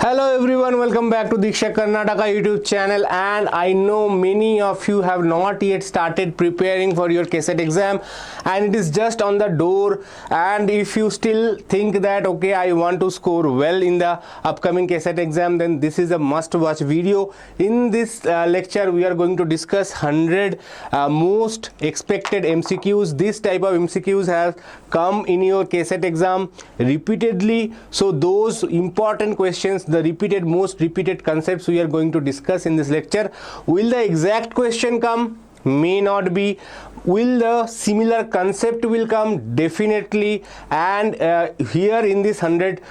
Hello everyone, welcome back to Diksha Karnataka YouTube channel, and I know many of you have not yet started preparing for your KCET exam and it is just on the door. And if you still think that okay, I want to score well in the upcoming KCET exam, then this is a must watch video. In this lecture we are going to discuss 100 most expected MCQs. This type of MCQs have come in your KCET exam repeatedly, so those important questions, the most repeated concepts we are going to discuss in this lecture. Will the exact question come? May not be. Will the similar concept will come? Definitely. And here in this 100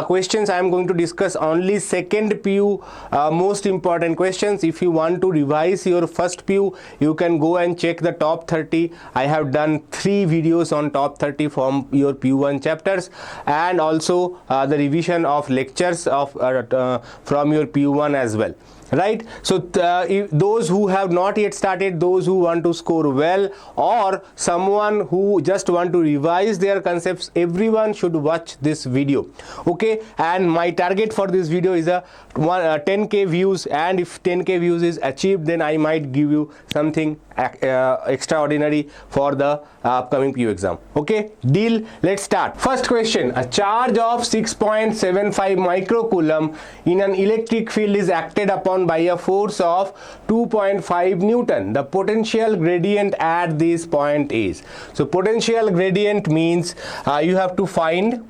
questions I am going to discuss only second PU most important questions. If you want to revise your first PU, you can go and check the top 30. I have done 3 videos on top 30 from your PU1 chapters, and also the revision of lectures of from your PU1 as well. Right, so if those who have not yet started, those who want to score well, or someone who just want to revise their concepts, everyone should watch this video. Okay, and my target for this video is a 10k views, and if 10k views is achieved, then I might give you something extraordinary for the upcoming PU exam. Okay, deal. Let's start. First question: a charge of 6.75 microcoulomb in an electric field is acted upon by a force of 2.5 Newton. The potential gradient at this point is. So potential gradient means you have to find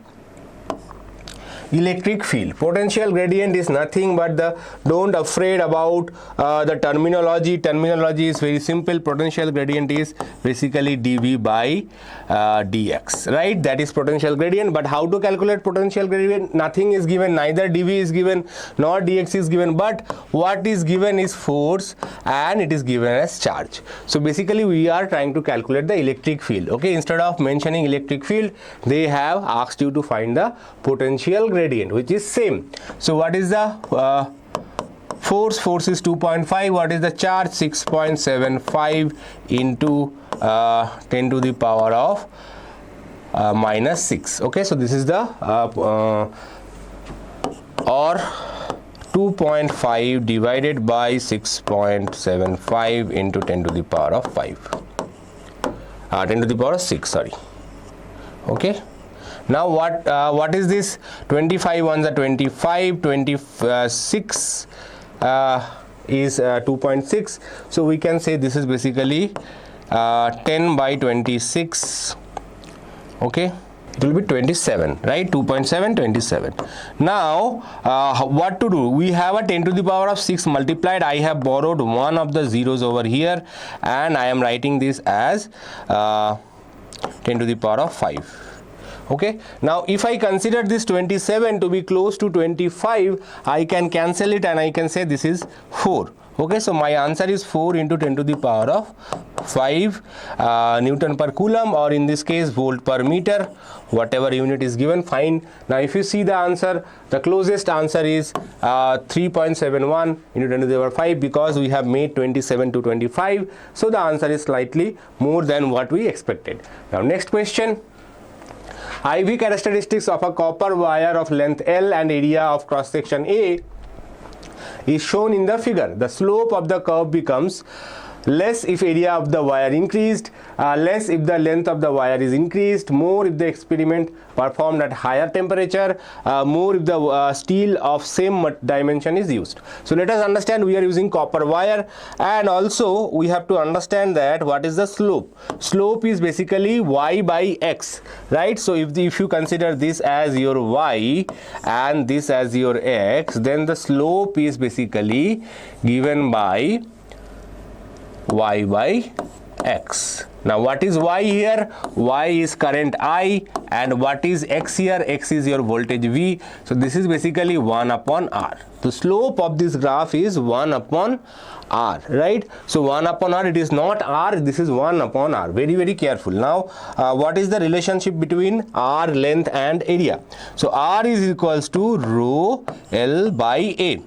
electric field. Potential gradient is nothing but the, don't afraid about the terminology. Terminology is very simple. Potential gradient is basically dV by dx, right? That is potential gradient. But how to calculate potential gradient? Nothing is given, neither dV is given nor dx is given, but what is given is force and it is given as charge. So basically we are trying to calculate the electric field. Okay, instead of mentioning electric field, they have asked you to find the potential gradient, which is same. So what is the force? Force is 2.5. What is the charge? 6.75 into 10 to the power of minus 6. Okay, so this is the or 2.5 divided by 6.75 into 10 to the power of 5. 10 to the power of 6, sorry. Okay. Now what is this? 25 ones are 25, 26 is 2.6. So we can say this is basically 10 by 26. Okay, it will be 27, right? 2.7, 27. Now what to do? We have a 10 to the power of 6 multiplied. I have borrowed one of the zeros over here and I am writing this as 10 to the power of 5. Okay, now if I consider this 27 to be close to 25, I can cancel it and I can say this is 4. Okay, so my answer is 4 into 10 to the power of 5 Newton per coulomb, or in this case volt per meter, whatever unit is given, fine. Now if you see the answer, the closest answer is 3.71 into 10 to the power 5, because we have made 27 to 25, so the answer is slightly more than what we expected. Now next question. IV characteristics of a copper wire of length L and area of cross section A is shown in the figure. The slope of the curve becomes less if area of the wire increased, less if the length of the wire is increased, more if the experiment performed at higher temperature, more if the steel of same dimension is used. So let us understand, we are using copper wire, and also we have to understand that what is the slope. Slope is basically y by x, right? So if you consider this as your y and this as your x, then the slope is basically given by y by x. Now what is y here? Y is current I, and what is x here? X is your voltage V. So this is basically 1 upon r. The slope of this graph is 1 upon r, right? So 1 upon r, it is not r, this is 1 upon r. Very, very careful. Now what is the relationship between r length and area? So r is equals to rho L by A.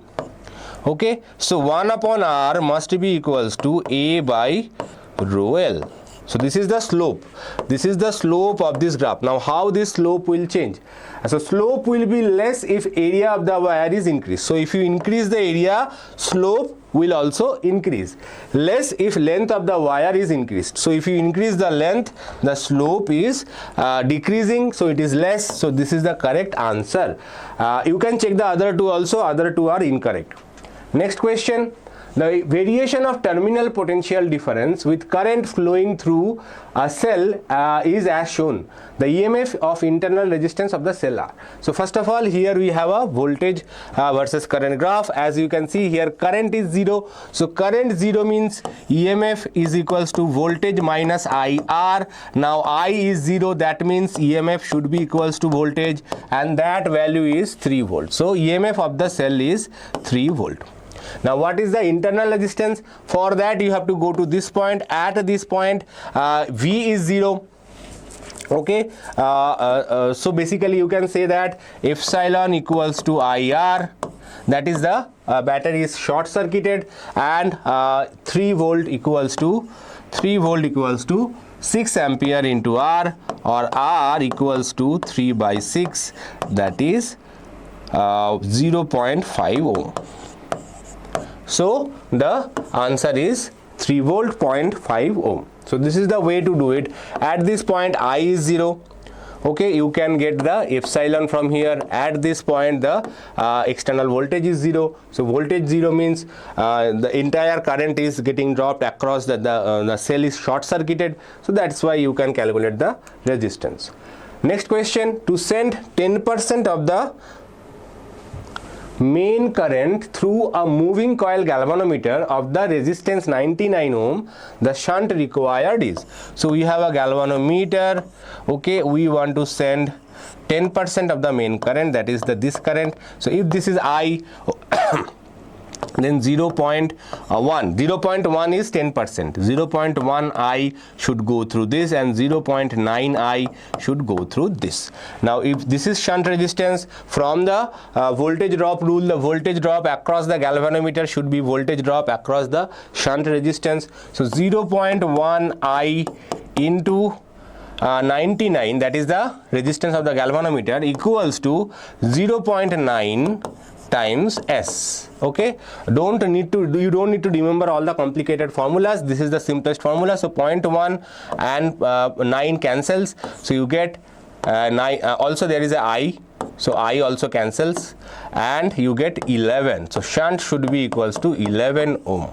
Okay, so 1 upon r must be equals to A by rho L. So this is the slope. This is the slope of this graph. Now how this slope will change? So slope will be less if area of the wire is increased. So if you increase the area, slope will also increase. Less if length of the wire is increased. So if you increase the length, the slope is decreasing, so it is less. So this is the correct answer. You can check the other two also. Other two are incorrect. Next question. The variation of terminal potential difference with current flowing through a cell is as shown. The EMF of internal resistance of the cell are. So first of all, here we have a voltage versus current graph. As you can see here, current is 0. So current 0 means EMF is equals to voltage minus IR. Now I is 0, that means EMF should be equals to voltage, and that value is 3 volts. So EMF of the cell is 3 volt. Now what is the internal resistance? For that you have to go to this point. At this point V is 0. Okay, so basically you can say that epsilon equals to IR, that is the battery is short circuited, and 3 volt equals to 6 ampere into R, or R equals to 3 by 6, that is 0.5 ohm. So the answer is 3 volt 0.5 ohm. So this is the way to do it. At this point I is 0. Okay, you can get the epsilon from here. At this point the external voltage is 0. So voltage 0 means the entire current is getting dropped across the cell is short circuited. So that's why you can calculate the resistance. Next question. To send 10% of the main current through a moving coil galvanometer of the resistance 99 ohm, the shunt required is. So we have a galvanometer. Okay, we want to send 10% of the main current, that is this current. So if this is I, then 0.1 is 10%. 0.1 I should go through this, and 0.9 I should go through this. Now if this is shunt resistance, from the voltage drop rule, the voltage drop across the galvanometer should be voltage drop across the shunt resistance. So 0.1 I into 99, that is the resistance of the galvanometer, equals to 0.9 times S. Okay, you don't need to remember all the complicated formulas. This is the simplest formula. So 0.1 and 9 cancels, so you get 9. Also there is a I, so I also cancels, and you get 11. So shunt should be equals to 11 ohm.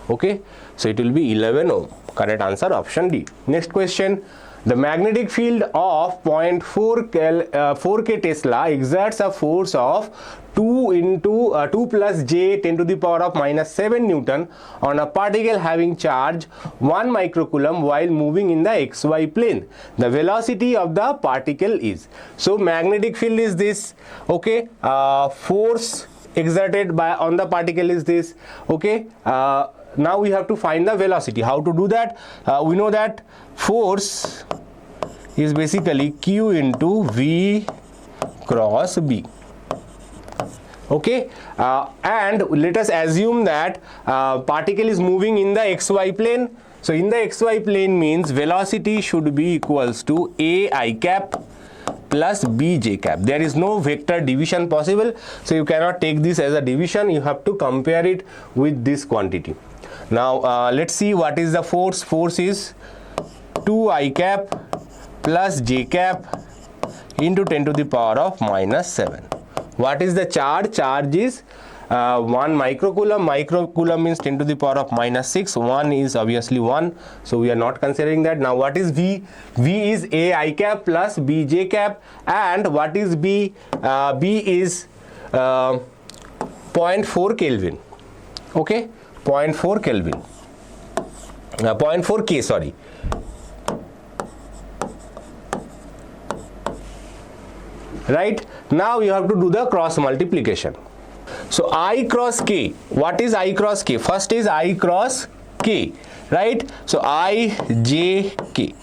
Okay, so it will be 11 ohm. Correct answer option D. Next question. The magnetic field of 4K Tesla exerts a force of 2 plus J 10 to the power of minus 7 Newton on a particle having charge 1 microcoulomb while moving in the XY plane. The velocity of the particle is. So magnetic field is this. Okay, force exerted on the particle is this. Okay, now we have to find the velocity. How to do that? We know that force is basically Q into V cross B. Okay, and let us assume that particle is moving in the XY plane. So in the XY plane means velocity should be equals to A I cap plus B J cap. There is no vector division possible, so you cannot take this as a division. You have to compare it with this quantity. Now let's see what is the force. Force is 2 I cap plus J cap into 10 to the power of minus 7. What is the charge? Charge is 1 microcoulomb. Microcoulomb means 10 to the power of minus 6. 1 is obviously 1, so we are not considering that. Now what is V? V is A I cap plus B J cap. And what is B? B is 0.4 Kelvin. Okay, 0.4 Kelvin. 0.4 K, sorry. Right, now you have to do the cross multiplication. So I cross K. What is I cross K? First is I cross K, right? So I J K.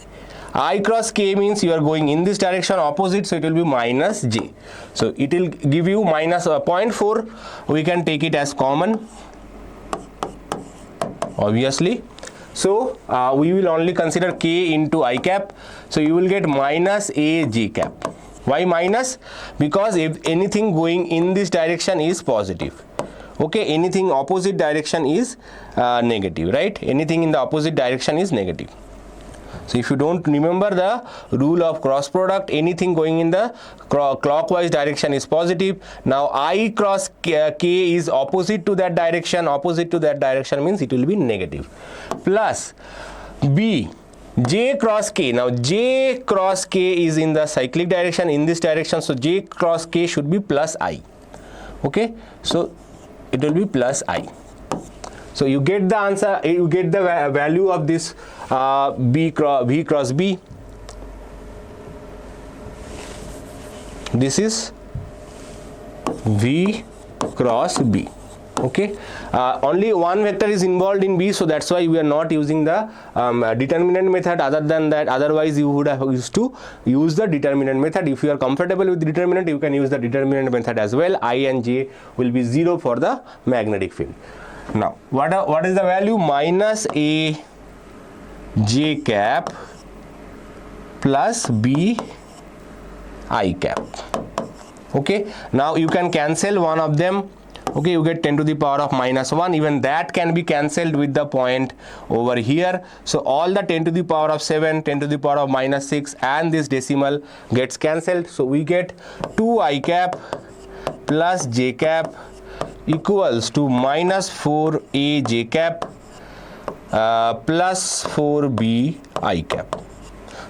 I cross K means you are going in this direction opposite, so it will be minus J. So it will give you minus 0.4. We can take it as common, obviously. So we will only consider k into I cap. So you will get minus a j cap. Why minus? Because if anything going in this direction is positive, okay, anything opposite direction is negative, right? Anything in the opposite direction is negative. So if you don't remember the rule of cross product, anything going in the clockwise direction is positive. Now I cross k is opposite to that direction. Opposite to that direction means it will be negative. Plus b, j cross k. Now j cross k is in the cyclic direction, in this direction, so j cross k should be plus I. Okay, so it will be plus I. So you get the answer, you get the value of this v cross b. This is v cross b. Okay, only one vector is involved in b, so that's why we are not using the determinant method. Other than that, otherwise you would have used to use the determinant method. If you are comfortable with the determinant, you can use the determinant method as well. I and j will be 0 for the magnetic field. Now what is the value? Minus a j cap plus b I cap. Okay, now you can cancel one of them. Okay, you get 10 to the power of minus 1. Even that can be cancelled with the point over here. So all the 10 to the power of 7, 10 to the power of minus 6 and this decimal gets cancelled. So we get 2 I cap plus j cap equals to minus 4 a j cap plus 4b I cap.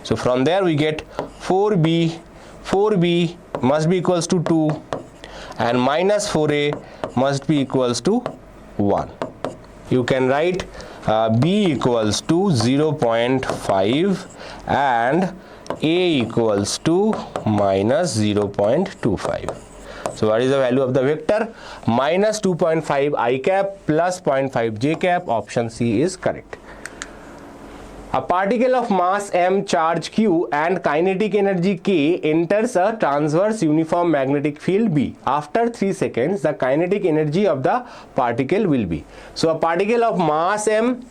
So from there we get 4b must be equals to 2 and minus 4a must be equals to 1. You can write b equals to 0.5 and a equals to minus 0.25. So what is the value of the vector? Minus 2.5 I cap plus 0.5 j cap. Option C is correct. A particle of mass m, charge q and kinetic energy k enters a transverse uniform magnetic field B. After 3 seconds, the kinetic energy of the particle will be. So a particle of mass m,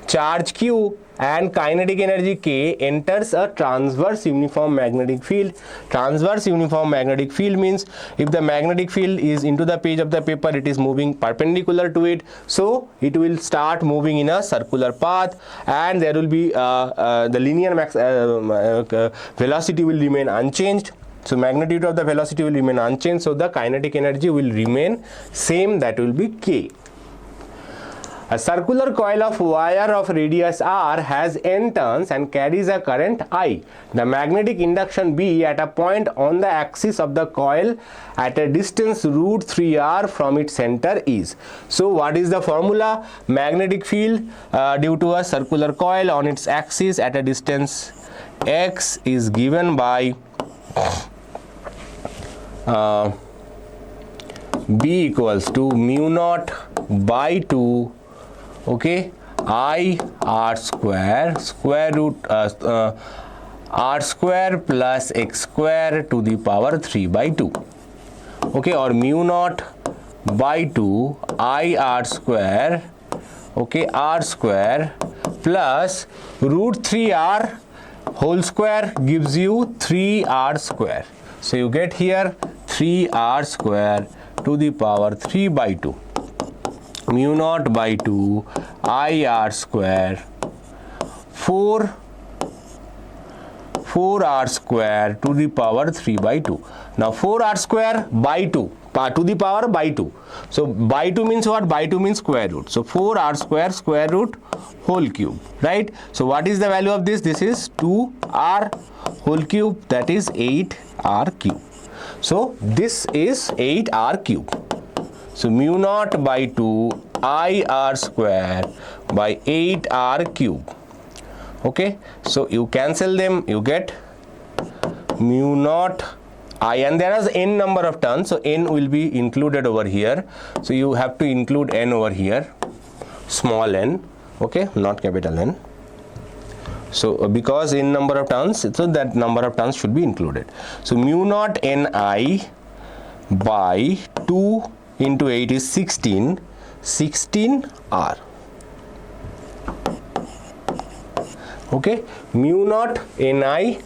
charge q and kinetic energy k enters a transverse uniform magnetic field. Transverse uniform magnetic field means if the magnetic field is into the page of the paper, it is moving perpendicular to it, so it will start moving in a circular path and there will be the linear velocity will remain unchanged. So magnitude of the velocity will remain unchanged, so the kinetic energy will remain same, that will be k. A circular coil of wire of radius r has n turns and carries a current I. The magnetic induction B at a point on the axis of the coil at a distance root 3r from its center is. So what is the formula? Magnetic field due to a circular coil on its axis at a distance x is given by B equals to mu naught by 2, okay, I r square root r square plus x square to the power 3 by 2, okay, or mu naught by 2 I r square, okay, r square plus root 3r whole square gives you 3r square. So you get here 3r square to the power 3 by 2. Mu naught by 2 I r square 4r square to the power 3 by 2. Now 4r square by 2 to the power by 2. So by 2 means what? By 2 means square root. So 4r square root whole cube, right? So what is the value of this? This is 2r whole cube, that is 8r cube. So this is 8r cube. So mu naught by 2 I r square by 8r cube. Okay, so you cancel them, you get mu naught I, and there is n number of turns, so n will be included over here. So you have to include n over here, small n, okay, not capital N. So because n number of turns, so that number of turns should be included. So mu naught Ni by 2 into 8 is 16R. Okay, mu naught Ni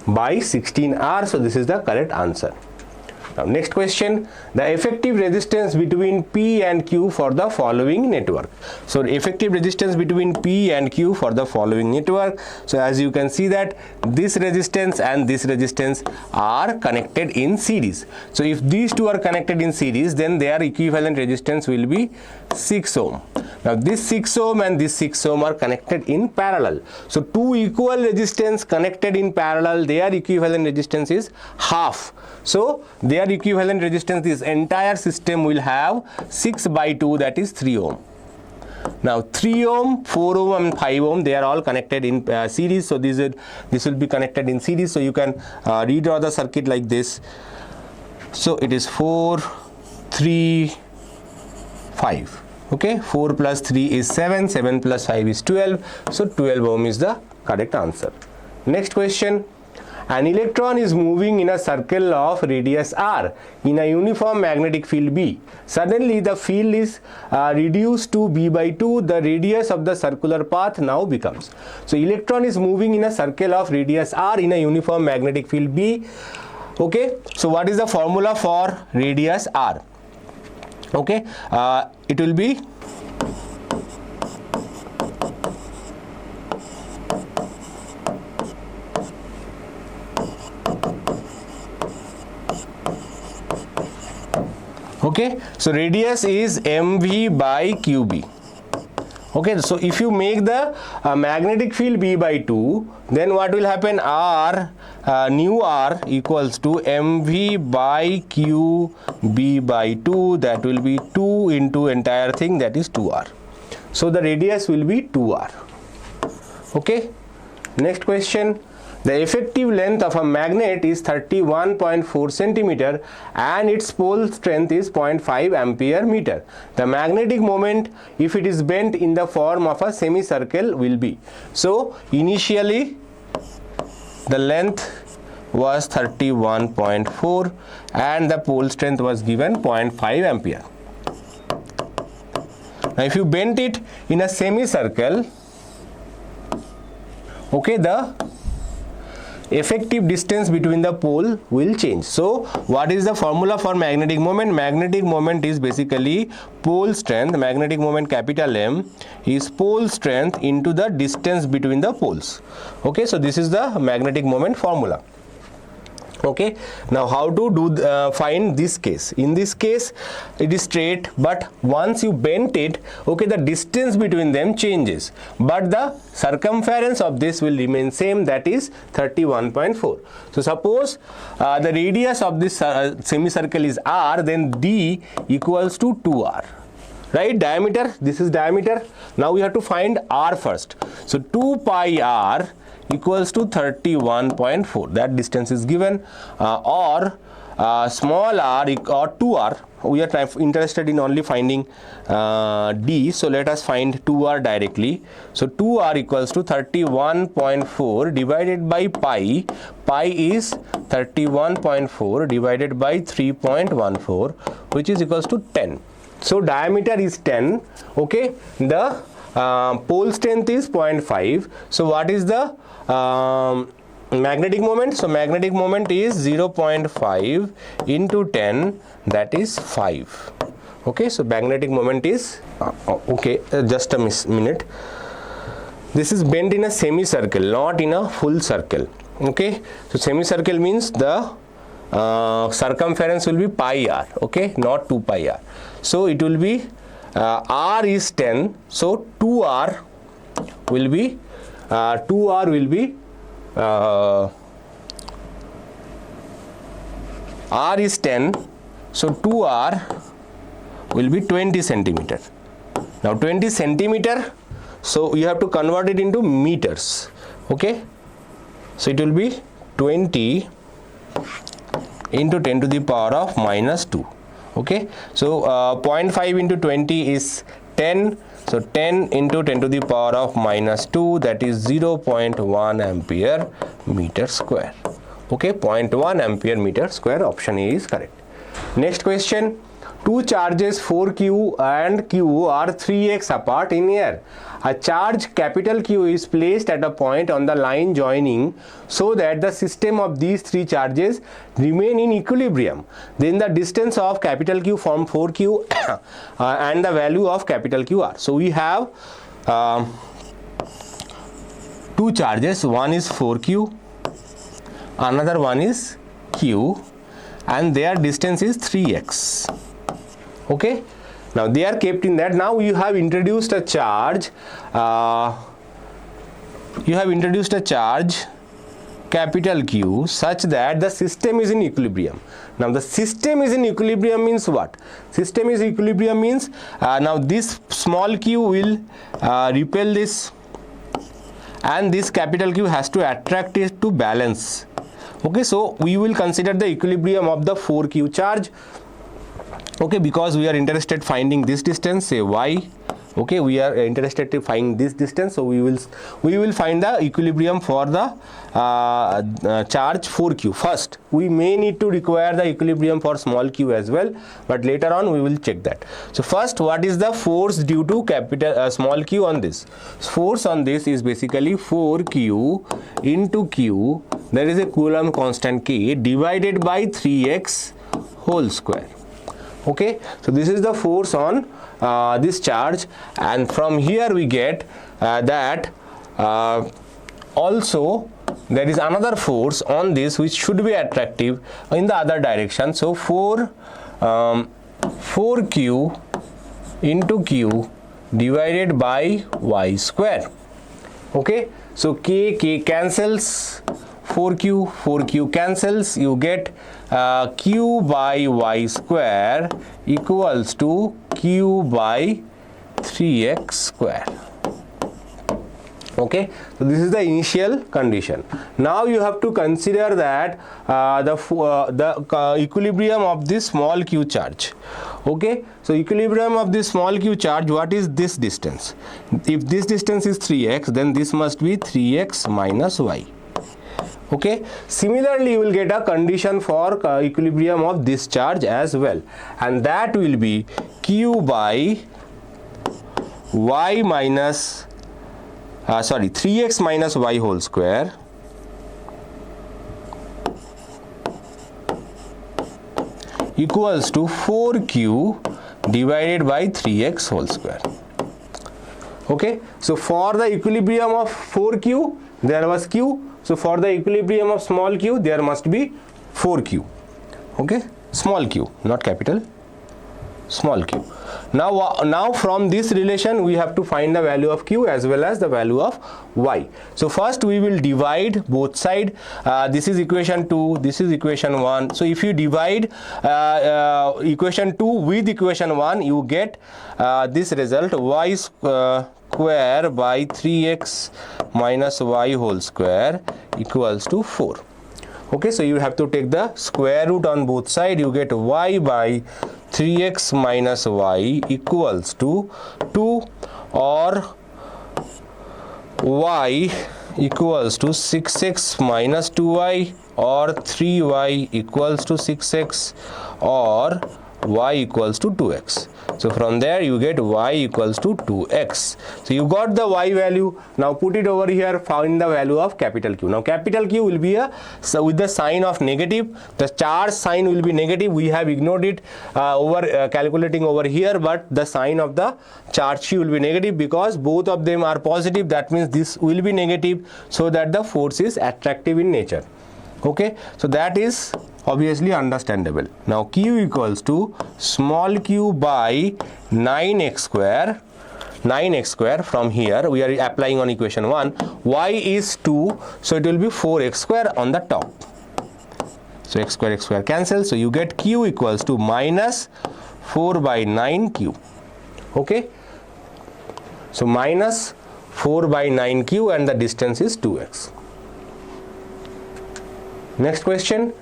by 16R. So this is the correct answer. Now next question, the effective resistance between P and Q for the following network. So effective resistance between P and Q for the following network. So as you can see that this resistance and this resistance are connected in series. So if these two are connected in series, then their equivalent resistance will be 6 ohm. Now this 6 ohm and this 6 ohm are connected in parallel. So two equal resistance connected in parallel, their equivalent resistance is half. So their equivalent resistance, this entire system will have 6 by 2, that is 3 ohm. Now 3 ohm, 4 ohm and 5 ohm, they are all connected in series. So this will be connected in series. So you can redraw the circuit like this. So it is 4, 3, 5. Okay, 4 plus 3 is 7, 7 plus 5 is 12. So 12 ohm is the correct answer. Next question. An electron is moving in a circle of radius r in a uniform magnetic field B. Suddenly the field is reduced to B by 2. The radius of the circular path now becomes. So electron is moving in a circle of radius r in a uniform magnetic field B. Okay, so what is the formula for radius r? Okay, it will be okay, so radius is mv by qb. Okay, so if you make the magnetic field B by 2, then what will happen? R, nu R equals to mv by qb by 2, that will be 2 into entire thing, that is 2r. So the radius will be 2r. Okay, next question. The effective length of a magnet is 31.4 centimeter and its pole strength is 0.5 ampere meter. The magnetic moment, if it is bent in the form of a semicircle, will be. So initially the length was 31.4 and the pole strength was given 0.5 ampere. Now if you bend it in a semicircle, okay, the effective distance between the pole will change. So what is the formula for magnetic moment? Magnetic moment is basically pole strength. Magnetic moment, capital M, is pole strength into the distance between the poles. Okay, so this is the magnetic moment formula. Okay, now how to do find this case? In this case it is straight, but once you bend it, okay, the distance between them changes, but the circumference of this will remain same, that is 31.4. So suppose the radius of this semicircle is r, then d equals to 2r, right? Diameter, this is diameter. Now we have to find r first. So 2 pi r equals to 31.4, that distance is given, or small r or 2r. We are interested in only finding d, so let us find 2r directly. So 2r equals to 31.4 divided by pi. Pi is 31.4 divided by 3.14, which is equals to 10. So diameter is 10. Okay, the pole strength is 0.5. So what is the magnetic moment? So magnetic moment is 0.5 into 10, that is 5. Okay, so magnetic moment is okay, just a minute. This is bent in a semicircle, not in a full circle. Okay, so semicircle means the circumference will be pi r, okay, not 2 pi r. So it will be r is 10, so 2r will be r is 10, so 2r will be 20 centimeter. Now 20 centimeter, so you have to convert it into meters. Okay, so it will be 20 into 10 to the power of minus 2. Okay, so 0.5 into 20 is 10, so 10 into 10 to the power of minus 2, that is 0.1 ampere meter square. Okay, 0.1 ampere meter square, option A is correct. Next question. two charges 4q and q are 3x apart in air. A charge capital Q is placed at a point on the line joining so that the system of these three charges remain in equilibrium. Then the distance of capital Q from 4q and the value of capital Q are. So we have two charges, one is 4q, another one is q, and their distance is 3x. Okay, now they are kept in that. Now you have introduced a charge, capital Q such that the system is in equilibrium. Now the system is in equilibrium means what? System is equilibrium means now this small q will repel this, and this capital Q has to attract it to balance. Okay, so we will consider the equilibrium of the 4q charge. Okay, because we are interested finding this distance, say y. Okay, we are interested to find this distance, so we will find the equilibrium for the charge 4q. First we may need to require the equilibrium for small q as well, but later on we will check that. So first, what is the force due to capital small q on this? Force on this is basically 4q into q, there is a Coulomb constant k, divided by 3x whole square. Okay, so this is the force on this charge, and from here we get that also there is another force on this which should be attractive in the other direction. So 4q into q divided by y square. Okay, so k cancels, 4q cancels, you get q by y square equals to q by 3x square. Okay, so this is the initial condition. Now you have to consider that the equilibrium of this small q charge. Okay, so equilibrium of this small q charge, what is this distance? If this distance is 3x, then this must be 3x minus y. Okay, similarly you will get a condition for equilibrium of this charge as well, and that will be q by y minus 3x minus y whole square equals to 4q divided by 3x whole square. Okay, so for the equilibrium of 4q there was q, so for the equilibrium of small q there must be 4q. Okay, small q, not capital, small q. Now from this relation we have to find the value of q as well as the value of y. So first we will divide both side. This is equation 2, this is equation 1. So if you divide equation 2 with equation 1, you get this result, y square by 3x minus y whole square equals to 4. Okay, so you have to take the square root on both sides. You get y by 3x minus y equals to 2, or y equals to 6x minus 2y, or 3y equals to 6x, or y equals to 2x. So from there you get y equals to 2x. So you got the y value. Now put it over here, find the value of capital Q. Now capital Q will be with the sign of negative. The charge sign will be negative. We have ignored it calculating over here, but the sign of the charge Q will be negative because both of them are positive. That means this will be negative, so that the force is attractive in nature. Okay, so that is obviously understandable. Now Q equals to small q by 9x square. 9x square, from here we are applying on equation 1. Y is 2, so it will be 4x square on the top. So x square cancels, so you get Q equals to minus 4 by 9q. Okay, so minus 4 by 9q, and the distance is 2x. Next question.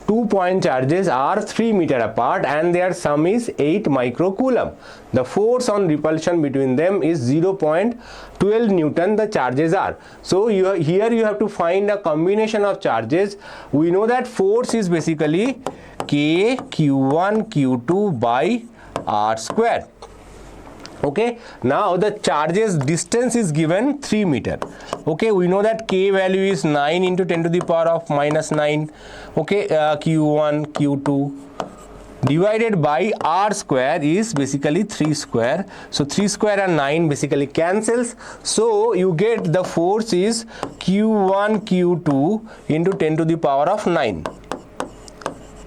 2 point charges are 3 meters apart and their sum is 8 microcoulomb. The force on repulsion between them is 0.12 Newton. The charges are. So here you have to find a combination of charges. We know that force is basically K Q1 Q2 by r square. Okay, now the charges distance is given 3 meter. Okay, we know that k value is 9 into 10 to the power of minus 9. Okay, q1, q2 divided by r square is basically 3 square. So 3 square and 9 basically cancels. So you get the force is q1 q2 into 10 to the power of 9.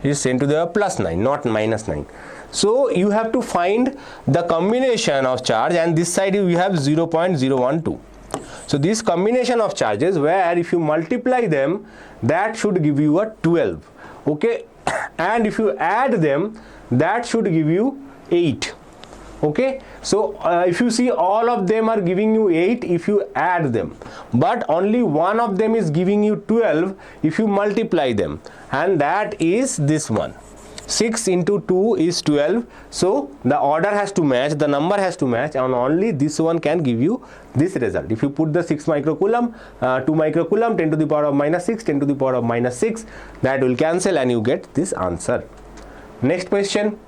It is 10 to the plus 9, not minus 9. So you have to find the combination of charge, and this side you have 0.012. So this combination of charges, where if you multiply them, that should give you a 12. Okay, and if you add them, that should give you 8. Okay, so if you see, all of them are giving you 8 if you add them, but only one of them is giving you 12 if you multiply them, and that is this one. 6 into 2 is 12. So the order has to match, the number has to match, and only this one can give you this result. If you put the 6 microcoulomb, 2 microcoulomb, 10 to the power of minus 6, 10 to the power of minus 6, that will cancel and you get this answer. Next question.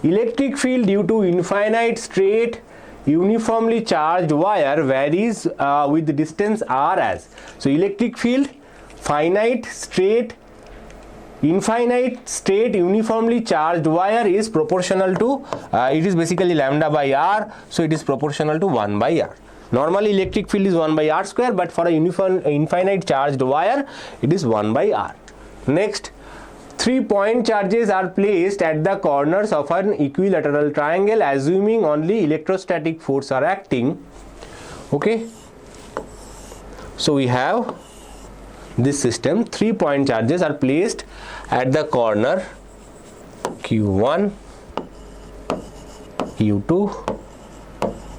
Electric field due to infinite straight uniformly charged wire varies with the distance r as. So electric field, infinite straight uniformly charged wire is proportional to, it is basically lambda by r, so it is proportional to 1 by r. Normally electric field is 1 by r square, but for a infinite charged wire, it is 1 by r. Next, 3 point charges are placed at the corners of an equilateral triangle, assuming only electrostatic force are acting. Okay, so we have this system. 3 point charges are placed at the corner q1, q2,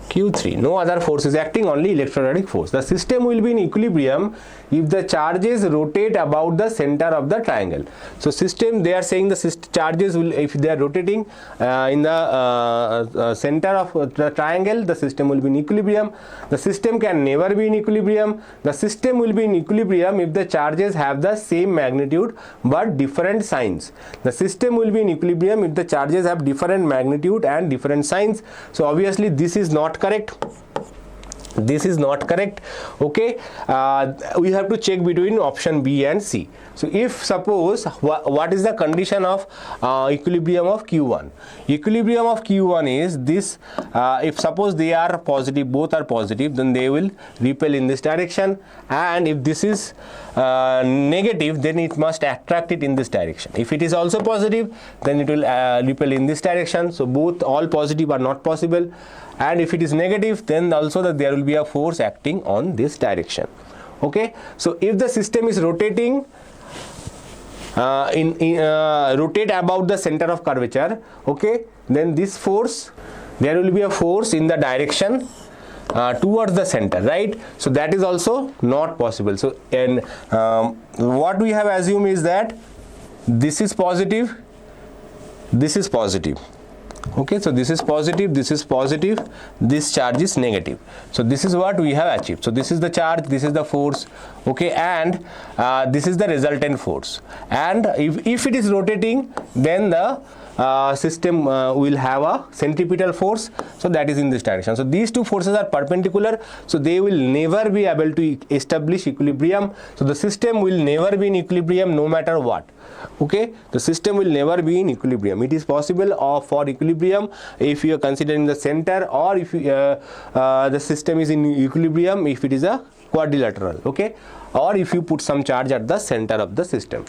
q3. No other force is acting, only electrostatic force. The system will be in equilibrium if the charges rotate about the center of the triangle. So system, they are saying the charges will, if they are rotating in the center of the triangle, the system will be in equilibrium. The system can never be in equilibrium. The system will be in equilibrium if the charges have the same magnitude but different signs. The system will be in equilibrium if the charges have different magnitude and different signs. So obviously this is not correct. This is not correct. Okay, we have to check between option B and C. So if suppose, what is the condition of equilibrium of Q1? Equilibrium of Q1 is this, if suppose they are positive, both are positive, then they will repel in this direction, and if this is negative, then it must attract it in this direction. If it is also positive, then it will repel in this direction. So both, all positive are not possible. And if it is negative, then also that there will be a force acting on this direction. Okay, so if the system is rotating rotate about the center of curvature, okay, then this force, there will be a force in the direction towards the center, right? So that is also not possible. So and what we have assumed is that this is positive, this is positive. Okay, so this is positive, this is positive, this charge is negative. So this is what we have achieved. So this is the charge, this is the force, okay, and this is the resultant force. And if it is rotating, then the system will have a centripetal force, so that is in this direction. So these two forces are perpendicular, so they will never be able to establish equilibrium. So the system will never be in equilibrium no matter what. Okay, the system will never be in equilibrium. It is possible for equilibrium if you are considering the center, or if the system is in equilibrium if it is a quadrilateral, okay, or if you put some charge at the center of the system.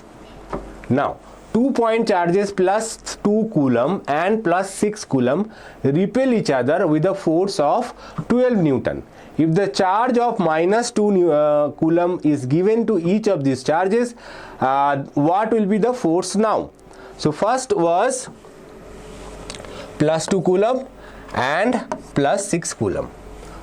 Now 2 point charges plus 2 coulomb and plus 6 coulomb repel each other with a force of 12 Newton. If the charge of minus 2 coulomb is given to each of these charges, what will be the force now? So first was plus 2 coulomb and plus 6 coulomb.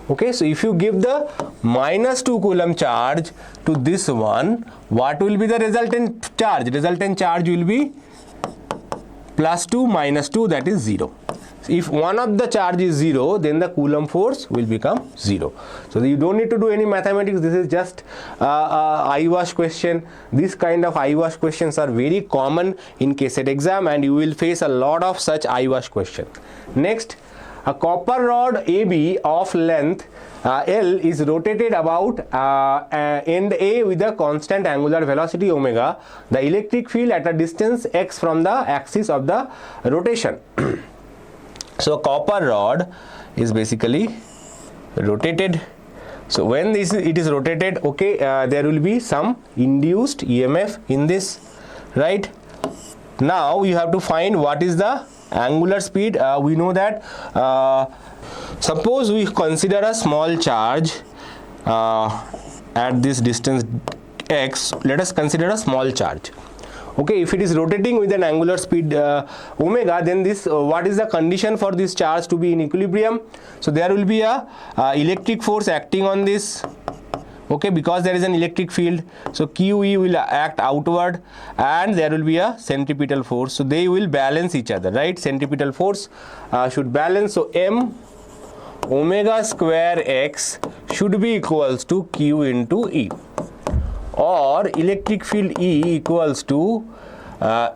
Okay, so if you give the minus 2 coulomb charge to this one, what will be the resultant charge? Resultant charge will be plus 2 minus 2, that is 0. If one of the charge is 0, then the Coulomb force will become 0. So you don't need to do any mathematics. This is just eyewash question. This kind of eyewash questions are very common in KCET exam, and you will face a lot of such eyewash questions. Next, a copper rod AB of length L is rotated about end A with a constant angular velocity omega, the electric field at a distance x from the axis of the rotation. So copper rod is basically rotated. So when it is rotated, okay, there will be some induced EMF in this, right? Now you have to find what is the angular speed. We know that suppose we consider a small charge at this distance x. Let us consider a small charge. Okay, if it is rotating with an angular speed omega, then this what is the condition for this charge to be in equilibrium? So there will be a electric force acting on this, okay, because there is an electric field. So QE will act outward, and there will be a centripetal force. So they will balance each other, right? Centripetal force should balance. So M omega square x should be equals to Q into E, or electric field E equals to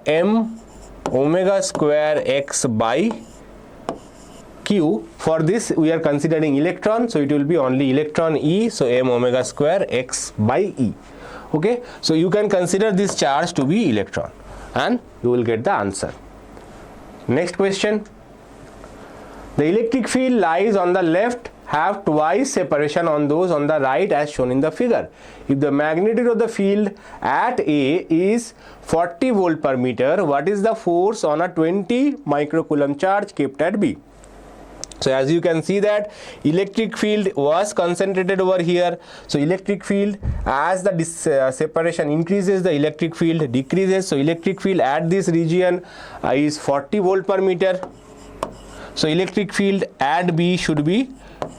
M omega square x by Q. For this we are considering electron, so it will be only electron E, so M omega square x by E. Okay, so you can consider this charge to be electron and you will get the answer. Next question. The electric field lies on the left have twice separation on those on the right as shown in the figure. If the magnitude of the field at A is 40 volt per meter, what is the force on a 20 microcoulomb charge kept at B? So as you can see that electric field was concentrated over here. So electric field, as the separation increases, the electric field decreases. So electric field at this region is 40 volt per meter. So electric field at B should be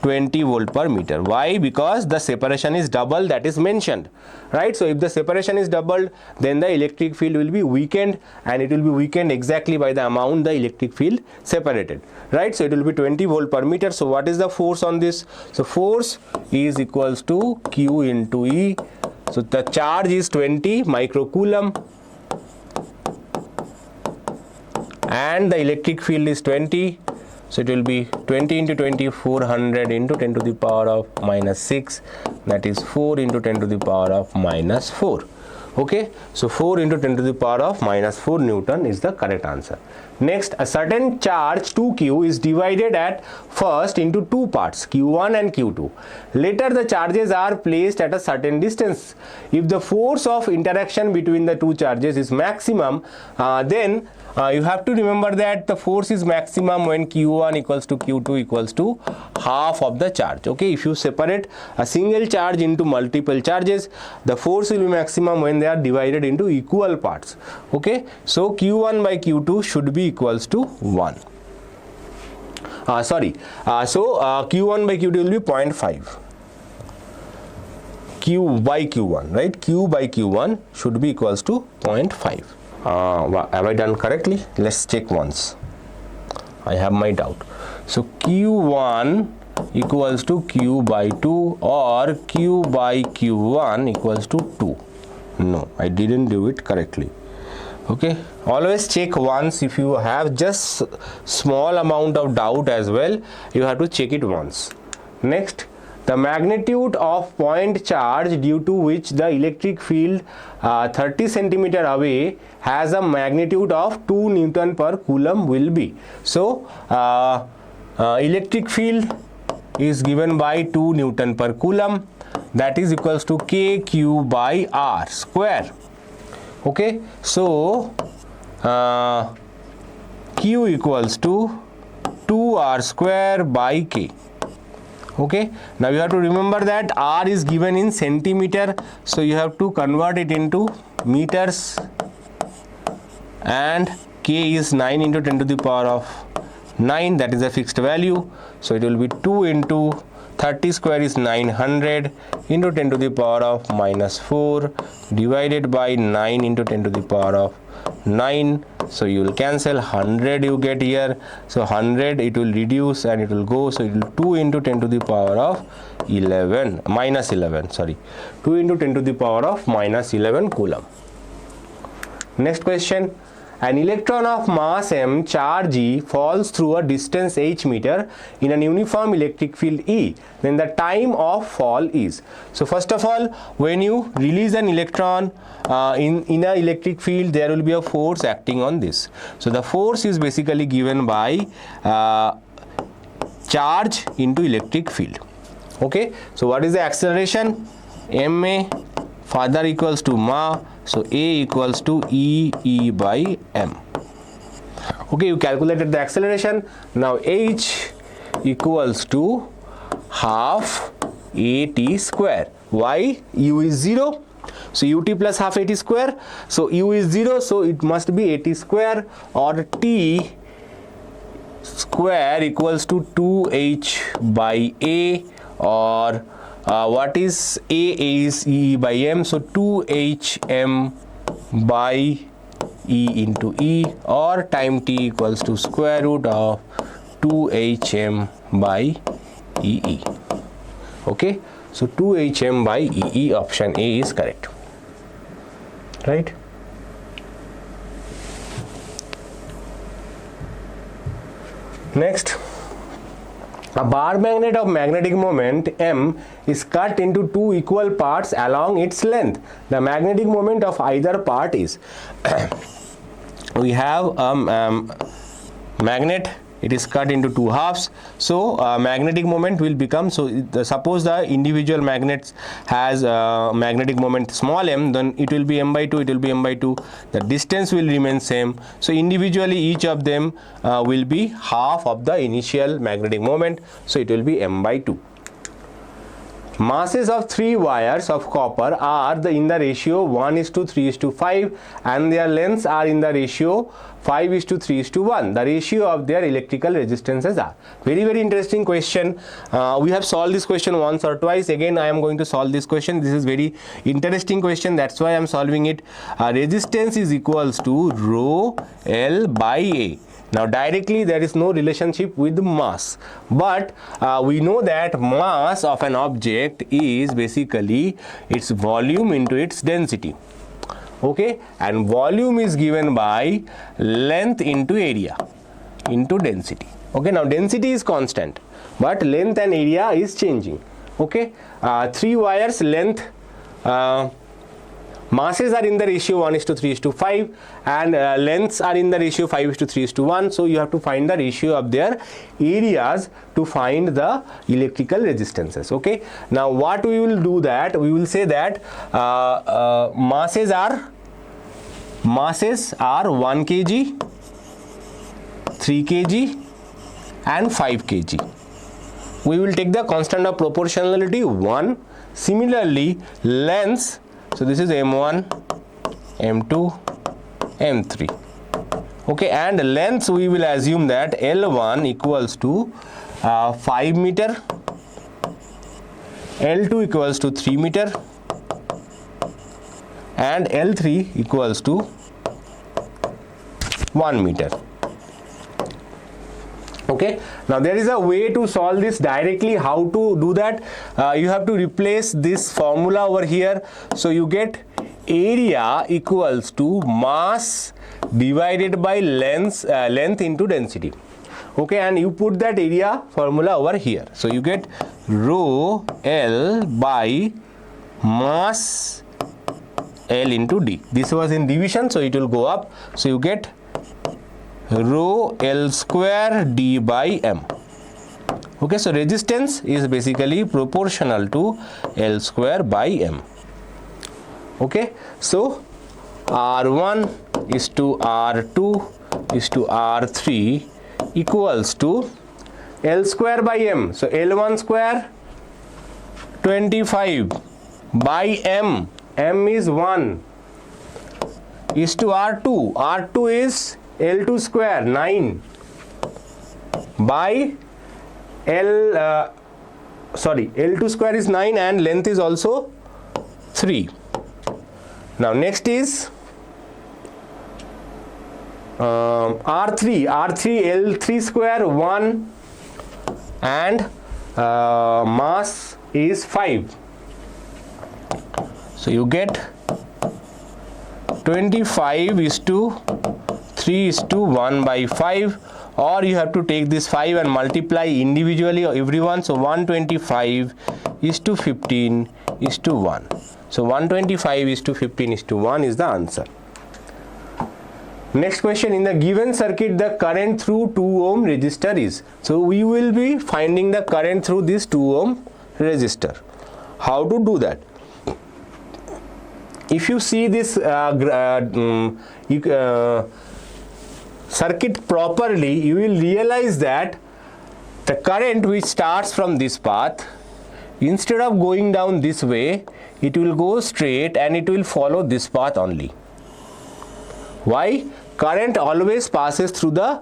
20 volt per meter. Why? Because the separation is double, that is mentioned, right? So if the separation is doubled, then the electric field will be weakened, and it will be weakened exactly by the amount the electric field separated, right? So it will be 20 volt per meter. So what is the force on this? So force is equals to Q into E. So the charge is 20 microcoulomb and the electric field is 20. So it will be 20 into 20, 400 into 10 to the power of minus 6, that is 4 into 10 to the power of minus 4. Okay, so 4 into 10 to the power of minus 4 Newton is the correct answer. Next, a certain charge 2Q is divided at first into two parts, Q1 and Q2. Later the charges are placed at a certain distance. If the force of interaction between the two charges is maximum, then you have to remember that the force is maximum when Q1 equals to Q2 equals to half of the charge. Okay, if you separate a single charge into multiple charges, the force will be maximum when they are divided into equal parts. Okay, so Q1 by Q2 should be equals to 1. Q1 by Q2 will be 0.5. Q by Q1, right? Q by Q1 should be equals to 0.5. Have I done correctly? Let's check once. I have my doubt. So Q1 equals to Q by 2, or Q by Q1 equals to 2. No, I didn't do it correctly. Okay, always check once. If you have just small amount of doubt as well, you have to check it once. Next, the magnitude of point charge due to which the electric field 30 centimeter away has a magnitude of 2 Newton per Coulomb will be. So electric field is given by 2 Newton per Coulomb, that is equals to KQ by R square. Okay, so Q equals to 2R square by K. Okay, now you have to remember that R is given in centimeter, so you have to convert it into meters, and K is 9 into 10 to the power of 9, that is a fixed value. So it will be 2 into 30 square is 900 into 10 to the power of minus 4 divided by 9 into 10 to the power of 9. So you will cancel 100, you get here. So 100 it will reduce and it will go. So it will 2 into 10 to the power of 11 minus 11. Sorry, 2 into 10 to the power of minus 11 coulomb. Next question. An electron of mass m, charge E, falls through a distance h meter in an uniform electric field E. Then the time of fall is. So first of all, when you release an electron in an electric field, there will be a force acting on this. So the force is basically given by charge into electric field. Okay. So what is the acceleration? ma further equals to ma. So A equals to E by m. Okay, you calculated the acceleration. Now H equals to half AT square. Why? U is 0. So UT plus half AT square. So U is 0. So it must be AT square, or T square equals to 2H by A, or what is A is E by M, so 2HM by E into E, or time T equals to square root of 2HM by EE. Okay, so 2HM by EE, option A is correct, right? Next. A bar magnet of magnetic moment M is cut into two equal parts along its length. The magnetic moment of either part is we have a magnet, it is cut into two halves. So magnetic moment will become, so suppose the individual magnets has magnetic moment small m, then it will be m by 2, it will be m by 2. The distance will remain same. So individually each of them will be half of the initial magnetic moment. So it will be m by 2. Masses of 3 wires of copper are in the ratio 1:3:5, and their lengths are in the ratio 5:3:1. The ratio of their electrical resistances are. Very, very interesting question. We have solved this question once or twice. Again, I am going to solve this question. This is very interesting question. That's why I am solving it. Resistance is equals to rho L by A. Now directly there is no relationship with mass, but we know that mass of an object is basically its volume into its density. Okay, and volume is given by length into area into density. Okay, now density is constant, but length and area is changing. Okay, 3 wires length, masses are in the ratio 1:3:5, and lengths are in the ratio 5:3:1. So you have to find the ratio of their areas to find the electrical resistances. Okay, now what we will do, that we will say that masses are 1 kg, 3 kg and 5 kg. We will take the constant of proportionality 1. Similarly, lengths, so this is M1, M2, M3. Okay, and lengths we will assume that L1 equals to 5 meter, L2 equals to 3 meter, and L3 equals to 1 meter. Okay, now there is a way to solve this directly. How to do that? You have to replace this formula over here. So you get area equals to mass divided by length into density. Okay, and you put that area formula over here. So you get rho L by mass L into D. This was in division, so it will go up. So you get rho L square D by M. Okay, so resistance is basically proportional to L square by M. Okay, so R1 is to R2 is to R3 equals to L square by M. So L1 square 25 by M. M is 1 is to R2. R2 is L2 square 9 by L2 square is 9 and length is also 3. Now next is R3 L3 square 1 and mass is 5. So you get 25:3:1/5, or you have to take this 5 and multiply individually everyone. So 125:15:1. So 125:15:1 is the answer. Next question, in the given circuit the current through 2 ohm resistor is. So we will be finding the current through this 2 ohm resistor. How to do that? If you see this circuit properly, you will realize that the current which starts from this path, instead of going down this way, it will go straight and it will follow this path only. Why? Current always passes through the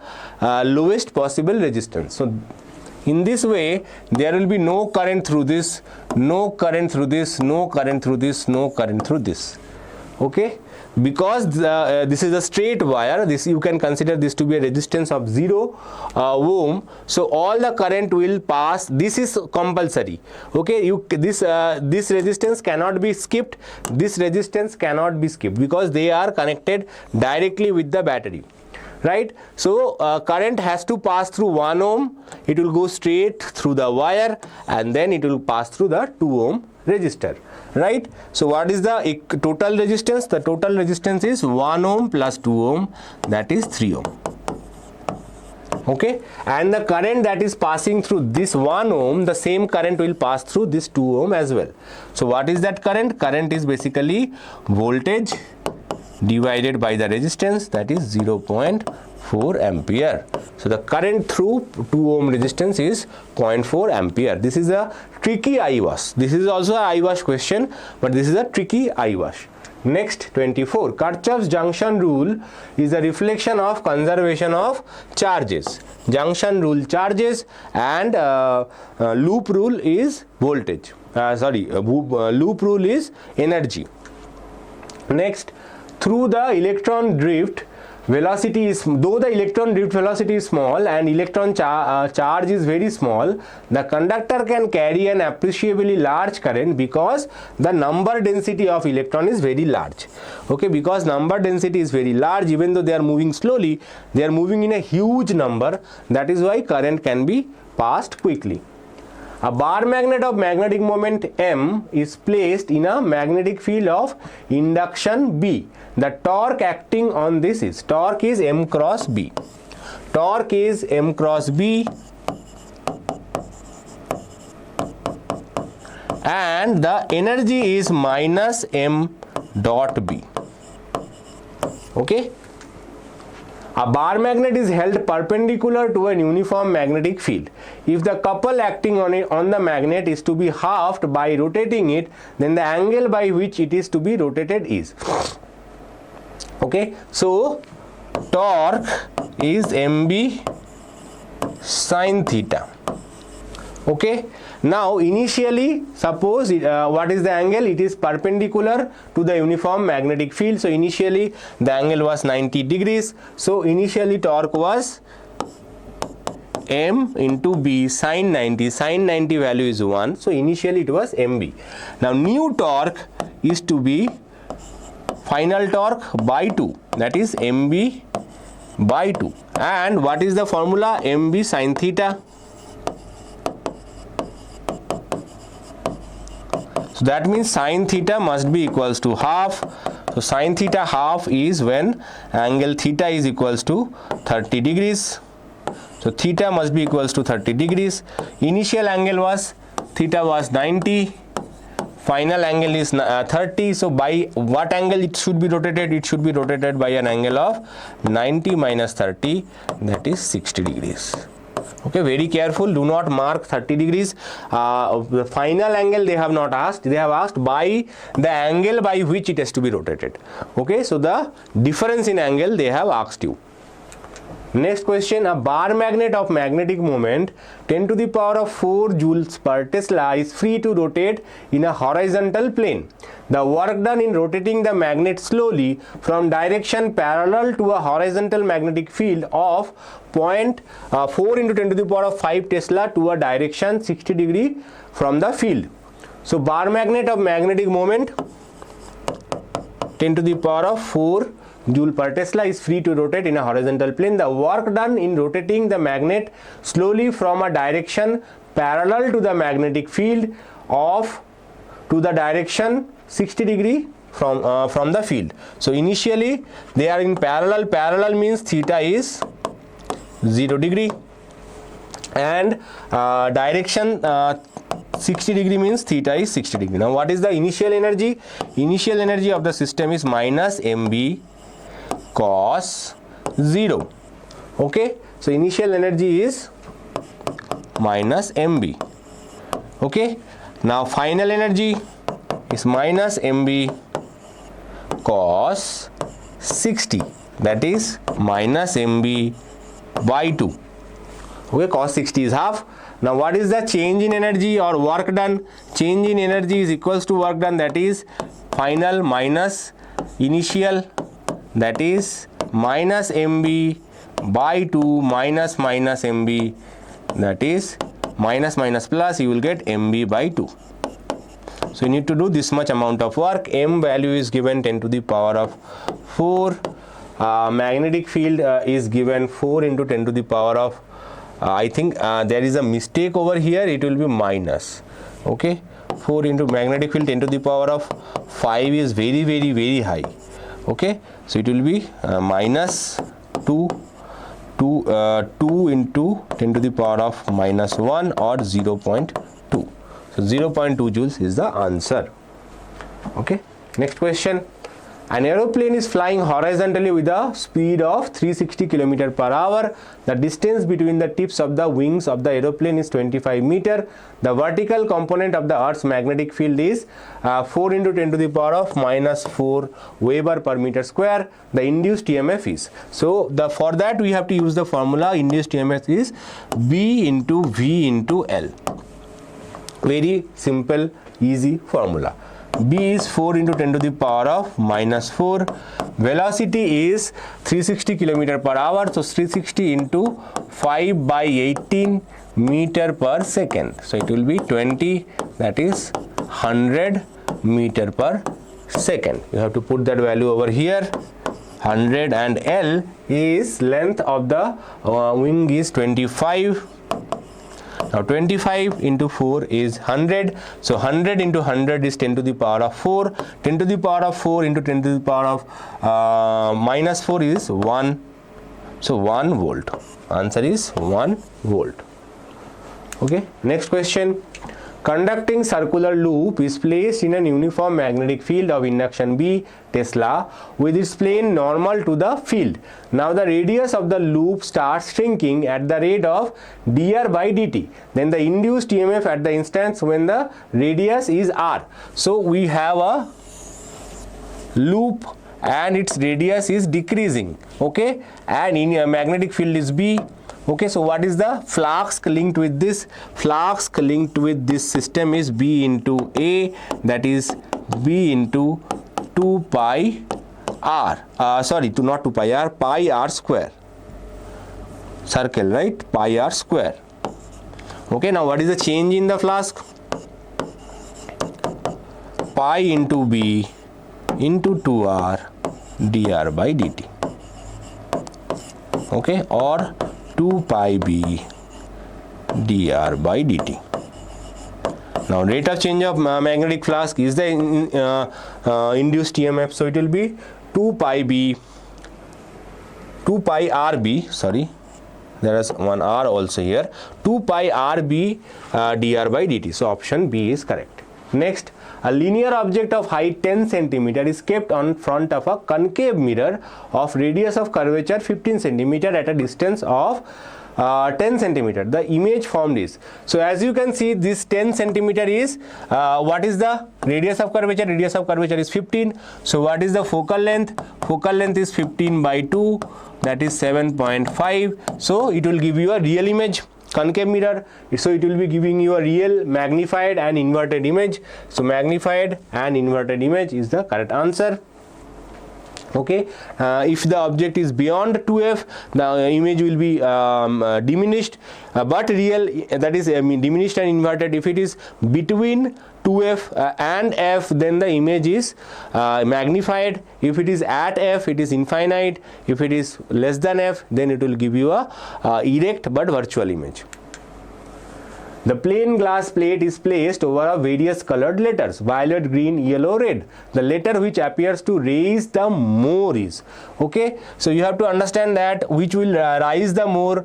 lowest possible resistance. So in this way there will be no current through this, no current through this, no current through this, no current through this. Okay, because this is a straight wire, this you can consider this to be a resistance of 0 ohm. So all the current will pass. This is compulsory. Okay, this resistance cannot be skipped, this resistance cannot be skipped, because they are connected directly with the battery, right? So current has to pass through 1 ohm, it will go straight through the wire and then it will pass through the 2 ohm resistor, right? So what is the total resistance? The total resistance is 1 ohm plus 2 ohm, that is 3 ohm. Okay, and the current that is passing through this 1 ohm, the same current will pass through this 2 ohm as well. So what is that current? Current is basically voltage divided by the resistance, that is 0.4 ampere. So the current through 2 ohm resistance is 0.4 ampere. This is a tricky IWAS. This is also a IWAS question, but this is a tricky IWAS. Next, 24. Kirchhoff's junction rule is a reflection of conservation of charges. Junction rule charges and loop rule is voltage. Loop rule is energy. Next, through the electron drift velocity is, though the electron drift velocity is small and electron charge is very small, the conductor can carry an appreciably large current because the number density of electron is very large. Okay, because number density is very large, even though they are moving slowly, they are moving in a huge number. That is why current can be passed quickly. A bar magnet of magnetic moment M is placed in a magnetic field of induction B. The torque acting on this is, torque is M cross B. Torque is M cross B and the energy is minus M dot B. Okay. A bar magnet is held perpendicular to an uniform magnetic field. If the couple acting on the magnet is to be halved by rotating it, then the angle by which it is to be rotated is. Okay, so torque is MB sin theta. Okay, now initially suppose what is the angle? It is perpendicular to the uniform magnetic field. So initially the angle was 90 degrees. So initially torque was M into B sin 90. Sin 90 value is 1. So initially it was MB. Now new torque is to be final torque by 2. That is MB by 2. And what is the formula? MB sin theta. So that means sin theta must be equals to half. So sin theta half is when angle theta is equals to 30 degrees. So theta must be equals to 30 degrees. Initial angle was, theta was 90. Final angle is 30. So by what angle it should be rotated? It should be rotated by an angle of 90 minus 30, that is 60 degrees. Okay, very careful, do not mark 30 degrees. The final angle they have not asked, they have asked by the angle by which it has to be rotated. Okay, so the difference in angle they have asked you. Next question, a bar magnet of magnetic moment 10 to the power of 4 joules per Tesla is free to rotate in a horizontal plane. The work done in rotating the magnet slowly from direction parallel to a horizontal magnetic field of 0.4 into 10 to the power of 5 Tesla to a direction 60 degree from the field. So bar magnet of magnetic moment 10 to the power of 4 joule per Tesla is free to rotate in a horizontal plane. The work done in rotating the magnet slowly from a direction parallel to the magnetic field of to the direction 60 degree from the field. So initially they are in parallel. Parallel means theta is 0 degree and direction 60 degree means theta is 60 degree. Now what is the initial energy? Initial energy of the system is minus mb cos 0. Okay, so initial energy is minus mb. Okay, now final energy is minus mb cos 60, that is minus mb by 2. Okay, cos 60 is half. Now what is the change in energy or work done? Change in energy is equals to work done, that is final minus initial, that is minus mb by 2 minus mb, that is minus plus, you will get mb by 2. So you need to do this much amount of work. M value is given 10 to the power of 4. Magnetic field is given 4 into 10 to the power of I think there is a mistake over here, it will be minus. Okay, 4 into magnetic field 10 to the power of 5 is very high. Okay, so it will be minus 2 into 10 to the power of minus 1 or 0.2. So 0.2 joules is the answer. Okay, next question. An aeroplane is flying horizontally with a speed of 360 km per hour. The distance between the tips of the wings of the aeroplane is 25 meter. The vertical component of the Earth's magnetic field is 4 into 10 to the power of minus 4 Weber per meter square. The induced EMF is. So for that we have to use the formula. Induced EMF is B into V into L. Very simple, easy formula. B is 4 into 10 to the power of minus 4. Velocity is 360 km per hour. So 360 into 5 by 18 meter per second. So it will be 20, that is 100 meter per second. You have to put that value over here. 100, and L is length of the wing is 25. Now 25 into 4 is 100. So 100 into 100 is 10 to the power of 4. 10 to the power of 4 into 10 to the power of minus 4 is 1. So 1 volt. Answer is 1 volt. Okay. Next question. Conducting circular loop is placed in an uniform magnetic field of induction B Tesla with its plane normal to the field. Now the radius of the loop starts shrinking at the rate of dr by dt. Then the induced EMF at the instance when the radius is r. So we have a loop and its radius is decreasing. Okay, and in a magnetic field is B. Okay, so what is the flux linked with this? Flux linked with this system is B into A, that is B into 2 pi r. Not 2 pi r, pi r square. Circle, right? Pi r square. Okay, now what is the change in the flux? Pi into B into 2r dr by dt. Okay, or 2 pi b dr by dt. Now rate of change of magnetic flux is the induced EMF, so it will be 2 pi rb, sorry, there is one r also here, 2 pi rb dr by dt. So option B is correct. Next, a linear object of height 10 cm is kept on front of a concave mirror of radius of curvature 15 cm at a distance of 10 centimeter. The image formed is, so as you can see, this 10 centimeter is what is the radius of curvature? Radius of curvature is 15. So what is the focal length? Focal length is 15 by 2, that is 7.5. so it will give you a real image, concave mirror. So it will be giving you a real magnified and inverted image. So magnified and inverted image is the correct answer. Okay, if the object is beyond 2f, the image will be diminished, but real, that is diminished and inverted. If it is between 2f and f, then the image is magnified. If it is at f, it is infinite. If it is less than f, then it will give you a erect but virtual image. The plain glass plate is placed over a various colored letters, violet, green, yellow, red. The letter which appears to rise the more is, okay, so you have to understand that which will rise the more.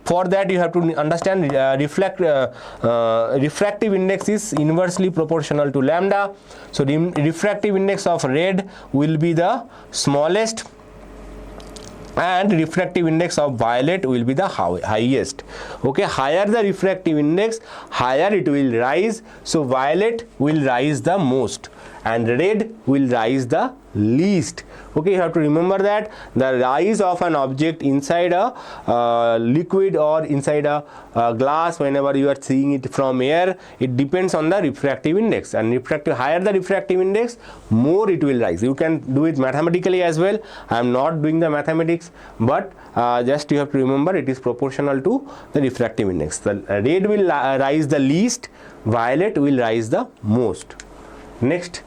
For that you have to understand refractive index is inversely proportional to lambda. So the refractive index of red will be the smallest, and refractive index of violet will be the highest. Okay, higher the refractive index, higher it will rise. So violet will rise the most and red will rise the least. Okay, you have to remember that the rise of an object inside a liquid or inside a glass, whenever you are seeing it from air, it depends on the refractive index, and higher the refractive index, more it will rise. You can do it mathematically as well. I am not doing the mathematics, but just you have to remember it is proportional to the refractive index. The red will rise the least, violet will rise the most. Next,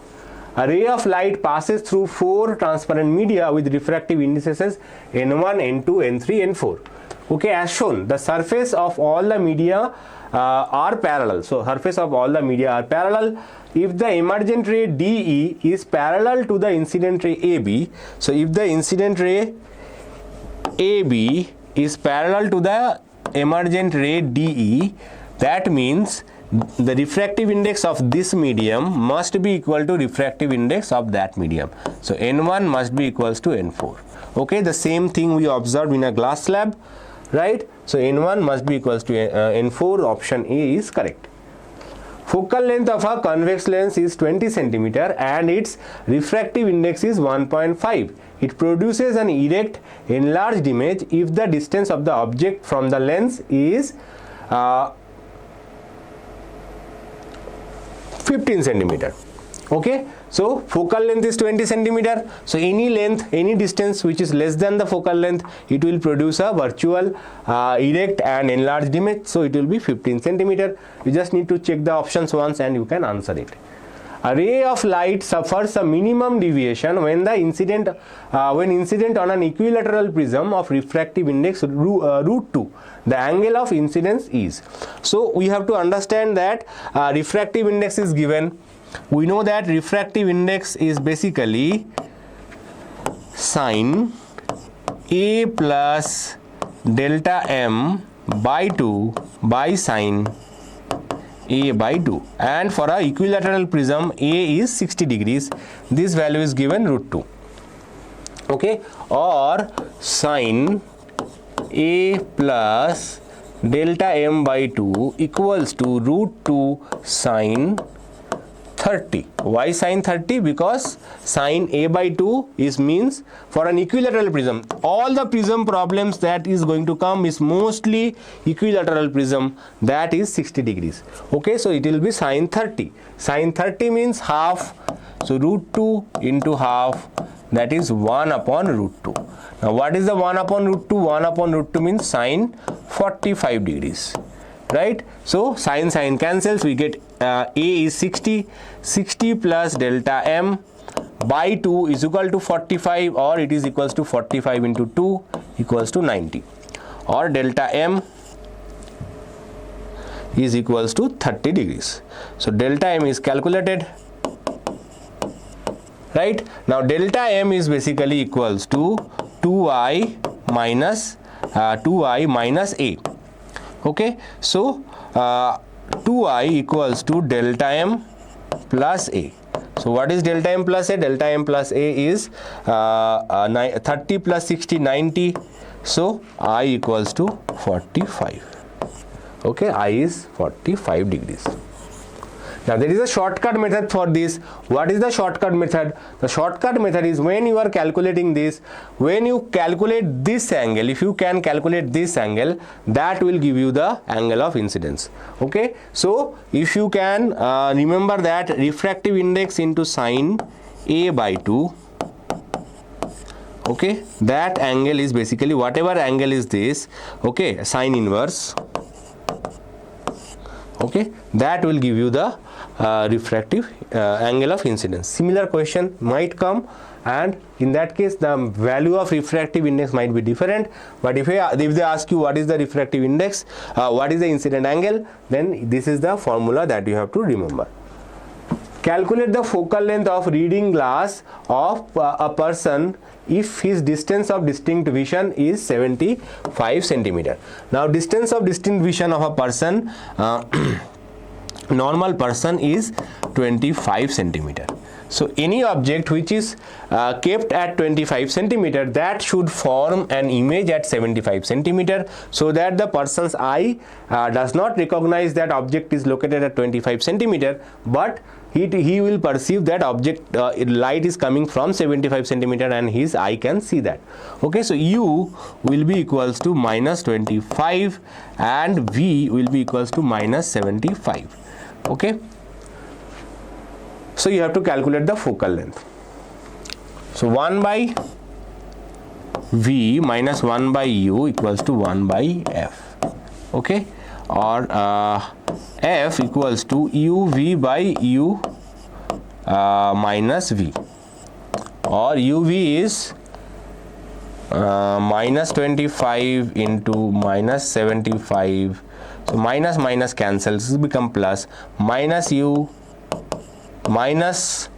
a ray of light passes through 4 transparent media with refractive indices N1, N2, N3, N4. Okay, as shown, the surface of all the media are parallel. So surface of all the media are parallel. If the emergent ray DE is parallel to the incident ray AB, so if the incident ray AB is parallel to the emergent ray DE, that means the refractive index of this medium must be equal to refractive index of that medium. So N1 must be equals to N4. Okay, the same thing we observed in a glass slab, right? So N1 must be equals to N4. Option A is correct. Focal length of a convex lens is 20 centimeter and its refractive index is 1.5. It produces an erect enlarged image if the distance of the object from the lens is 15 centimeter. Okay, so focal length is 20 centimeter. So any length, any distance which is less than the focal length, it will produce a virtual erect and enlarged image. So it will be 15 centimeter. You just need to check the options once and you can answer it. A ray of light suffers a minimum deviation when the incident on an equilateral prism of refractive index root 2. The angle of incidence is. So we have to understand that refractive index is given. We know that refractive index is basically sine A plus delta m by 2 by sine A by 2, and for a equilateral prism A is 60 degrees. This value is given root 2. Okay, or sine A plus delta m by 2 equals to root 2 sine 30. Why sine 30? Because sine A by 2 is means for an equilateral prism. All the prism problems that is going to come is mostly equilateral prism, that is 60 degrees. Okay, so it will be sine 30. Sine 30 means half. So root 2 into half, that is 1 upon root 2. Now what is the 1 upon root 2? 1 upon root 2 means sine 45 degrees. Right, so sine cancels, we get A is 60 plus delta m by 2 is equal to 45, or it is equals to 45 into 2 equals to 90, or delta m is equals to 30 degrees. So delta m is calculated. Right, now delta m is basically equals to 2i minus a. Okay, so 2i equals to delta m plus a. So what is delta m plus a? Delta m plus a is 30 plus 60, 90. So I equals to 45. Okay, I is 45 degrees. Now there is a shortcut method for this. What is the shortcut method? The shortcut method is when you are calculating this, when you calculate this angle, if you can calculate this angle, that will give you the angle of incidence. Okay, so if you can remember that refractive index into sine A by 2, okay, that angle is basically whatever angle is this, okay, sine inverse, okay, that will give you the refractive angle of incidence. Similar question might come, and in that case the value of refractive index might be different, but if they ask you what is the refractive index, what is the incident angle, then this is the formula that you have to remember. Calculate the focal length of reading glass of a person if his distance of distinct vision is 75 centimeter. Now distance of distinct vision of a person, normal person, is 25 centimeter. So any object which is kept at 25 centimeter, that should form an image at 75 centimeter, so that the person's eye does not recognize that object is located at 25 centimeter, but he will perceive that object, light is coming from 75 centimeter and his eye can see that. Okay, so U will be equals to minus 25 and V will be equals to minus 75. Okay, so you have to calculate the focal length. So 1 by V minus 1 by U equals to 1 by F. Okay, or F equals to UV by U minus V, or UV is minus 25 into minus 75. So minus minus cancels, this become plus, minus U minus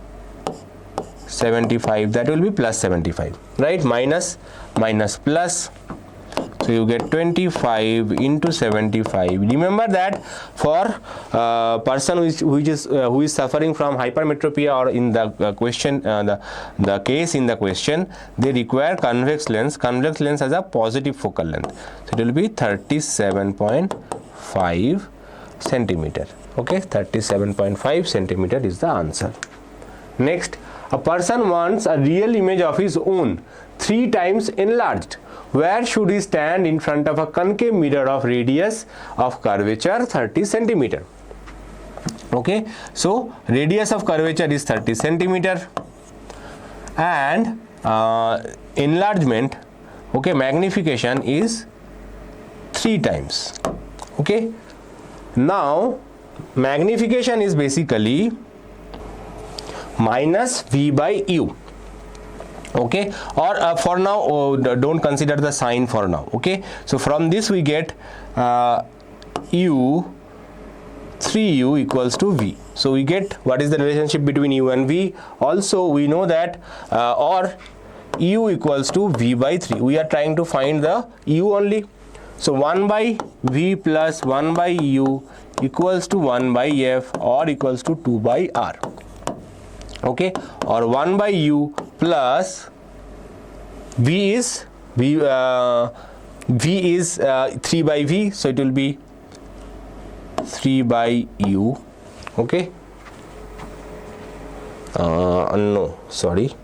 75, that will be plus 75, right? Minus minus plus, so you get 25 into 75. Remember that for person who is suffering from hypermetropia, or in the question, the case in the question, they require convex lens. Convex lens has a positive focal length, so it will be 37.5 centimeter. Okay, 37.5 centimeter is the answer. Next, a person wants a real image of his own 3 times enlarged. Where should he stand in front of a concave mirror of radius of curvature 30 centimeter? Okay, so radius of curvature is 30 centimeter and enlargement, okay, magnification is 3 times. Okay, now magnification is basically minus V by U. Okay, or for now don't consider the sign for now. Okay, so from this we get U 3U equals to V. So we get what is the relationship between U and V. Also we know that or U equals to V by 3. We are trying to find the U only. So 1 by V plus 1 by U equals to 1 by F, or equals to 2 by R. Okay, or 1 by U plus V is 3 by V, so it will be 3 by U. Okay, no, sorry,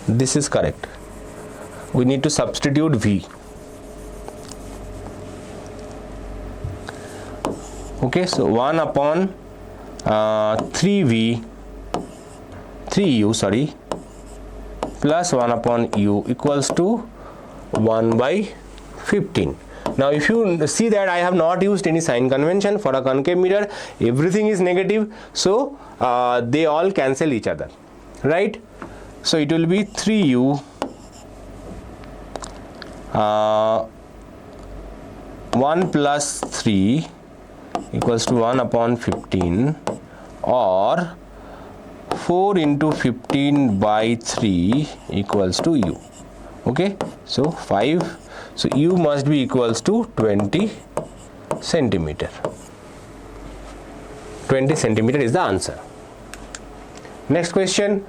this is correct. We need to substitute V. Okay, so 1 upon 3U sorry, plus 1 upon U equals to 1 by 15. Now if you see that I have not used any sign convention for a concave mirror, everything is negative, so they all cancel each other, right? So it will be 3U 1 plus 3 equals to 1 upon 15, or 4 into 15 by 3 equals to U. Okay, so 5, so U must be equals to 20 centimeter. 20 centimeter is the answer. Next question,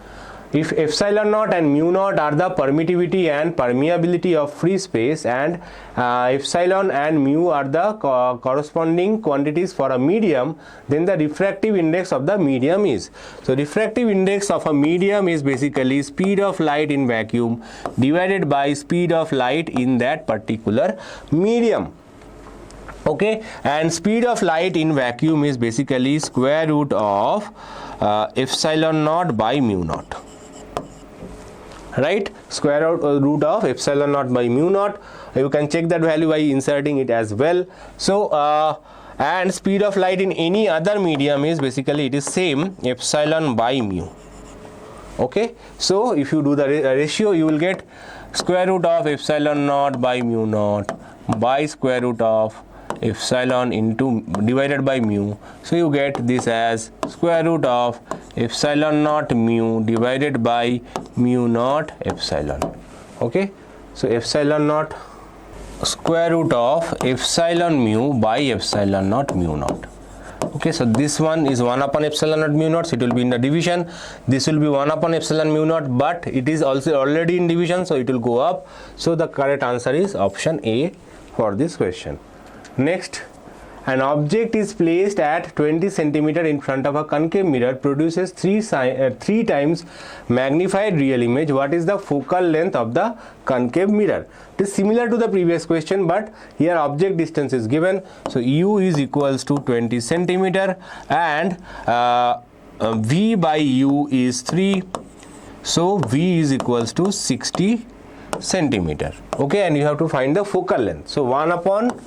if epsilon naught and mu naught are the permittivity and permeability of free space, and epsilon and mu are the corresponding quantities for a medium, then the refractive index of the medium is. So refractive index of a medium is basically speed of light in vacuum divided by speed of light in that particular medium. Okay, and speed of light in vacuum is basically square root of epsilon naught by mu naught. Right, square root of epsilon naught by mu naught. You can check that value by inserting it as well. So and speed of light in any other medium is basically it is same, epsilon by mu. Okay, so if you do the ratio, you will get square root of epsilon naught by mu naught by square root of epsilon into divided by mu. So you get this as square root of epsilon naught mu divided by mu naught epsilon. Okay, so epsilon naught square root of epsilon mu by epsilon naught mu naught. Okay, so this one is 1 upon epsilon naught mu naught, so it will be in the division. This will be 1 upon epsilon mu naught, but it is also already in division, so it will go up. So the correct answer is option A for this question. Next, an object is placed at 20 centimeter in front of a concave mirror, produces 3 times magnified real image. What is the focal length of the concave mirror? It is similar to the previous question, but here object distance is given. So u is equals to 20 centimeter and v by u is 3. So v is equals to 60 centimeter. Okay, and you have to find the focal length. So 1 upon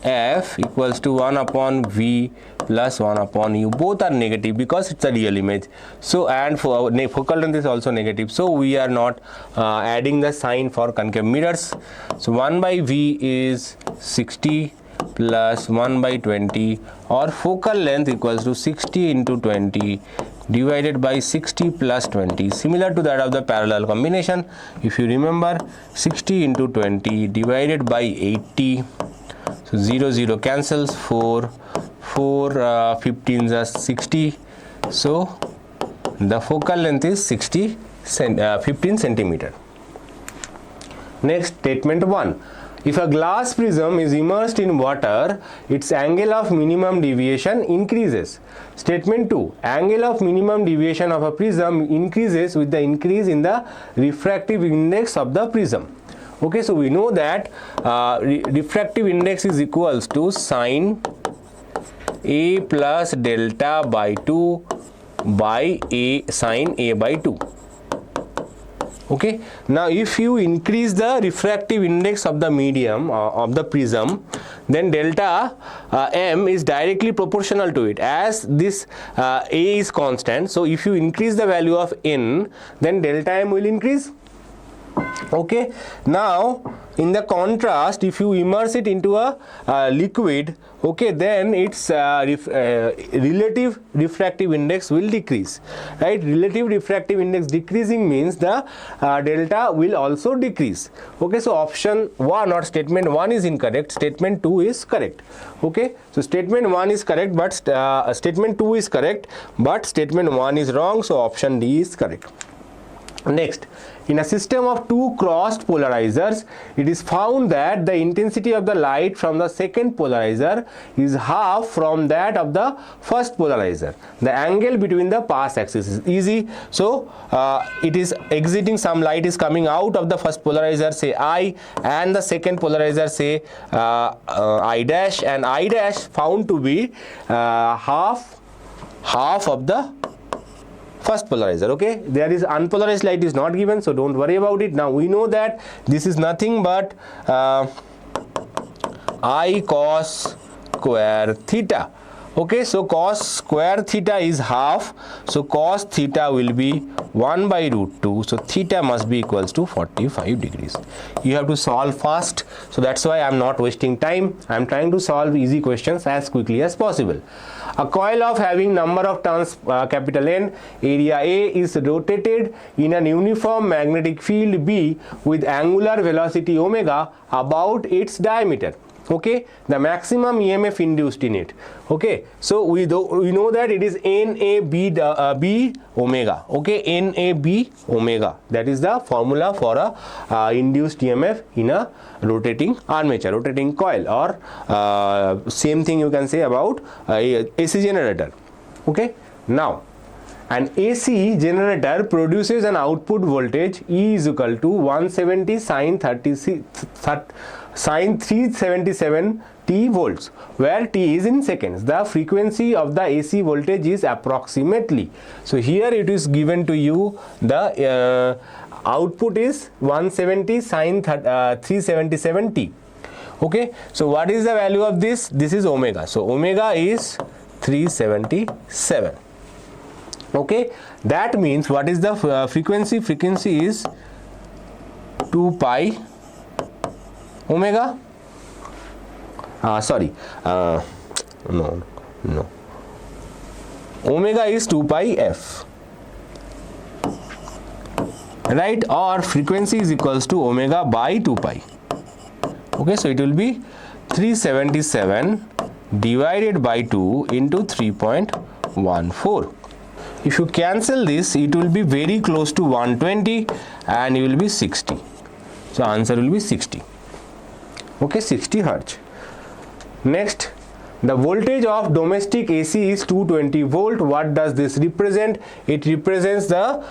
f equals to 1 upon v plus 1 upon u. Both are negative because it's a real image. So and for focal length is also negative, so we are not adding the sign for concave mirrors. So 1 by v is 60 plus 1 by 20, or focal length equals to 60 into 20 divided by 60 plus 20, similar to that of the parallel combination. If you remember, 60 into 20 divided by 80, so 0 0 cancels, 4 15s are 60, so the focal length is 15 centimeter. Next, statement 1. If a glass prism is immersed in water, its angle of minimum deviation increases. Statement 2. Angle of minimum deviation of a prism increases with the increase in the refractive index of the prism. Okay, so we know that refractive index is equals to sine A plus delta by 2 by A sine A by 2. Okay, now if you increase the refractive index of the medium of the prism, then delta m is directly proportional to it, as this A is constant. So if you increase the value of n, then delta m will increase. Okay, now in the contrast, if you immerse it into a liquid, okay, then its relative refractive index will decrease, right? Relative refractive index decreasing means the delta will also decrease. Okay, so option 1 or statement 1 is incorrect, statement 2 is correct. Okay, so statement 1 is correct, but statement 2 is correct, but statement 1 is wrong, so option D is correct. Next, in a system of two crossed polarizers, it is found that the intensity of the light from the second polarizer is half from that of the first polarizer. The angle between the pass axis is easy. So it is exiting, some light is coming out of the first polarizer, say I, and the second polarizer, say I dash, and I dash found to be half of the first polarizer. Okay, there is unpolarized light is not given, so don't worry about it. Now we know that this is nothing but I cos square theta. Okay, so cos square theta is half, so cos theta will be 1 by root 2, so theta must be equals to 45 degrees. You have to solve fast, so that's why I'm not wasting time. I'm trying to solve easy questions as quickly as possible. A coil of having number of turns capital N, area A, is rotated in an uniform magnetic field B with angular velocity omega about its diameter. okay, the maximum EMF induced in it. Okay, so we know that it is NAB omega. Okay, NAB omega. That is the formula for a induced EMF in a rotating armature, rotating coil, or same thing you can say about AC generator. Okay, now an AC generator produces an output voltage E is equal to 170 sin 377 T volts, where T is in seconds. The frequency of the AC voltage is approximately. So here it is given to you the output is 170 sin 377 T. Okay, so what is the value of this? This is omega. So omega is 377. Okay, that means what is the frequency? Frequency is 2 pi omega. No. Omega is 2 pi f. Right? Or frequency is equals to omega by 2 pi. Okay, so it will be 377 divided by 2 into 3.14. If you cancel this, it will be very close to 120 and it will be 60. So answer will be 60. Okay, 60 Hertz. Next, the voltage of domestic AC is 220 volt. What does this represent? It represents the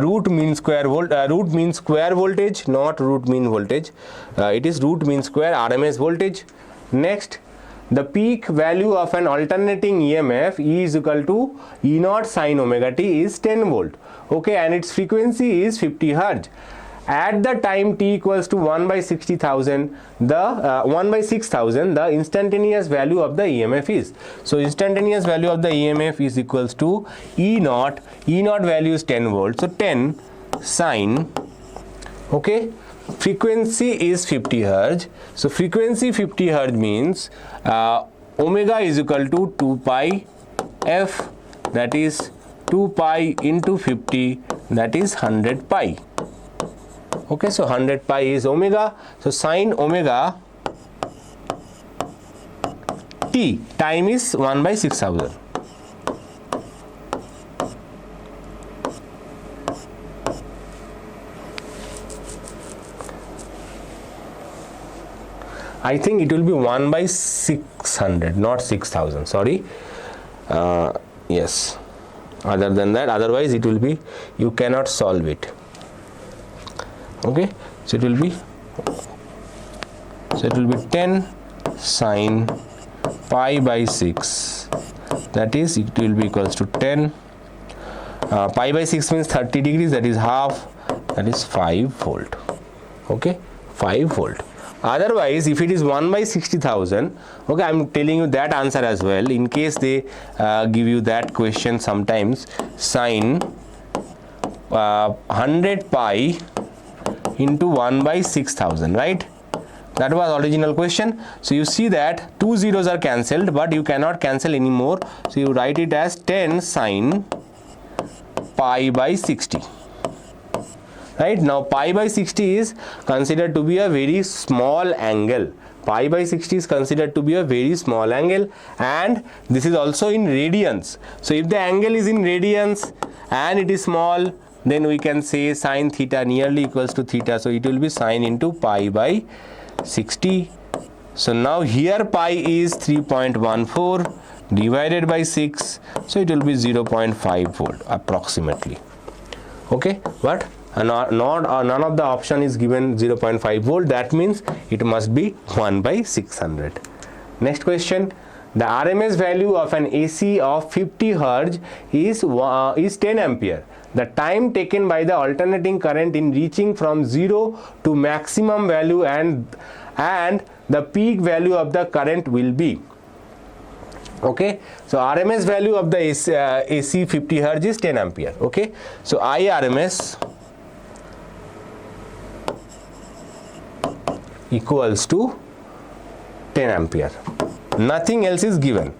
root mean square voltage, not root mean voltage. It is root mean square RMS voltage. Next, the peak value of an alternating EMF E is equal to E naught sin omega t is 10 volt. Okay, and its frequency is 50 Hertz. At the time t equals to 1 by 60,000, the 1 by 6,000, the instantaneous value of the EMF is. So instantaneous value of the EMF is equals to E naught. E naught value is 10 volt. So 10 sin. Okay, frequency is 50 Hertz. So frequency 50 Hertz means omega is equal to 2 pi f, that is 2 pi into 50, that is 100 pi. Okay, so 100 pi is omega. So sin omega t, time is 1 by 6,000. I think it will be 1 by 600, not 6,000, sorry. Yes, other than that, otherwise it will be, you cannot solve it. Okay, so it will be 10 sin pi by 6, that is, it will be equals to 10. Pi by 6 means 30 degrees, that is half, that is 5 volt. Okay, 5 volt. Otherwise, if it is 1 by 60,000, okay, I am telling you that answer as well, in case they give you that question sometimes. Sin 100 pi into 1 by 6,000, right? That was original question. So you see that 2 zeros are cancelled, but you cannot cancel anymore. So you write it as 10 sin pi by 60. Right, now pi by 60 is considered to be a very small angle. Pi by 60 is considered to be a very small angle, and this is also in radians. So if the angle is in radians and it is small, then we can say sin theta nearly equals to theta. So it will be sin into pi by 60. So now here pi is 3.14 divided by 6. So it will be 0.5 volt approximately. Okay, but none of the option is given 0.5 volt. That means it must be 1 by 600. Next question. The RMS value of an AC of 50 Hertz is 10 ampere. The time taken by the alternating current in reaching from 0 to maximum value and the peak value of the current will be. Okay, so RMS value of the AC 50 Hertz is 10 ampere. Okay, so IRMS equals to 10 ampere. Nothing else is given.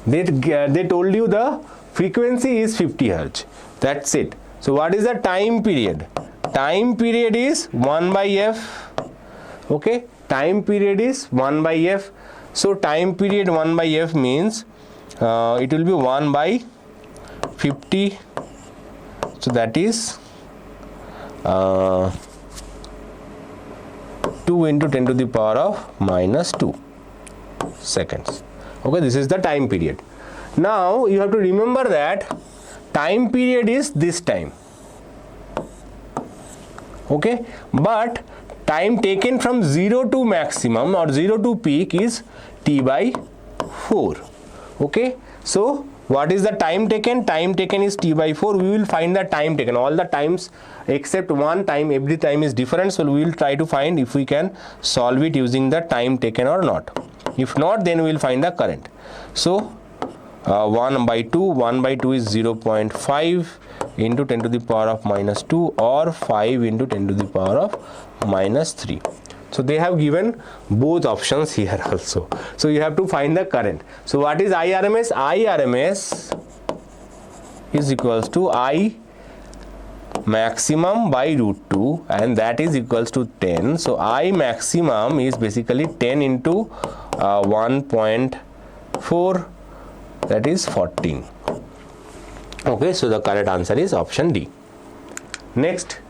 They told you the frequency is 50 Hertz. That's it. So what is the time period? Time period is 1 by f. Okay, time period is 1 by f. So time period 1 by f means it will be 1 by 50. So that is 2 into 10 to the power of minus 2 seconds. Okay, this is the time period. Now you have to remember that time period is this time. Okay, but time taken from 0 to maximum or 0 to peak is t by 4. Okay, so what is the time taken? Time taken is t by 4. We will find the time taken. All the times except one time, every time is different. So we will try to find if we can solve it using the time taken or not. If not, then we will find the current. So 1 by 2 is 0.5 into 10 to the power of minus 2 or 5 into 10 to the power of minus 3. So they have given both options here also. So you have to find the current. So what is IRMS? IRMS is equals to I maximum by root 2, and that is equals to 10. So I maximum is basically 10 into 1.4, that is 14. Okay, so the correct answer is option D. Next,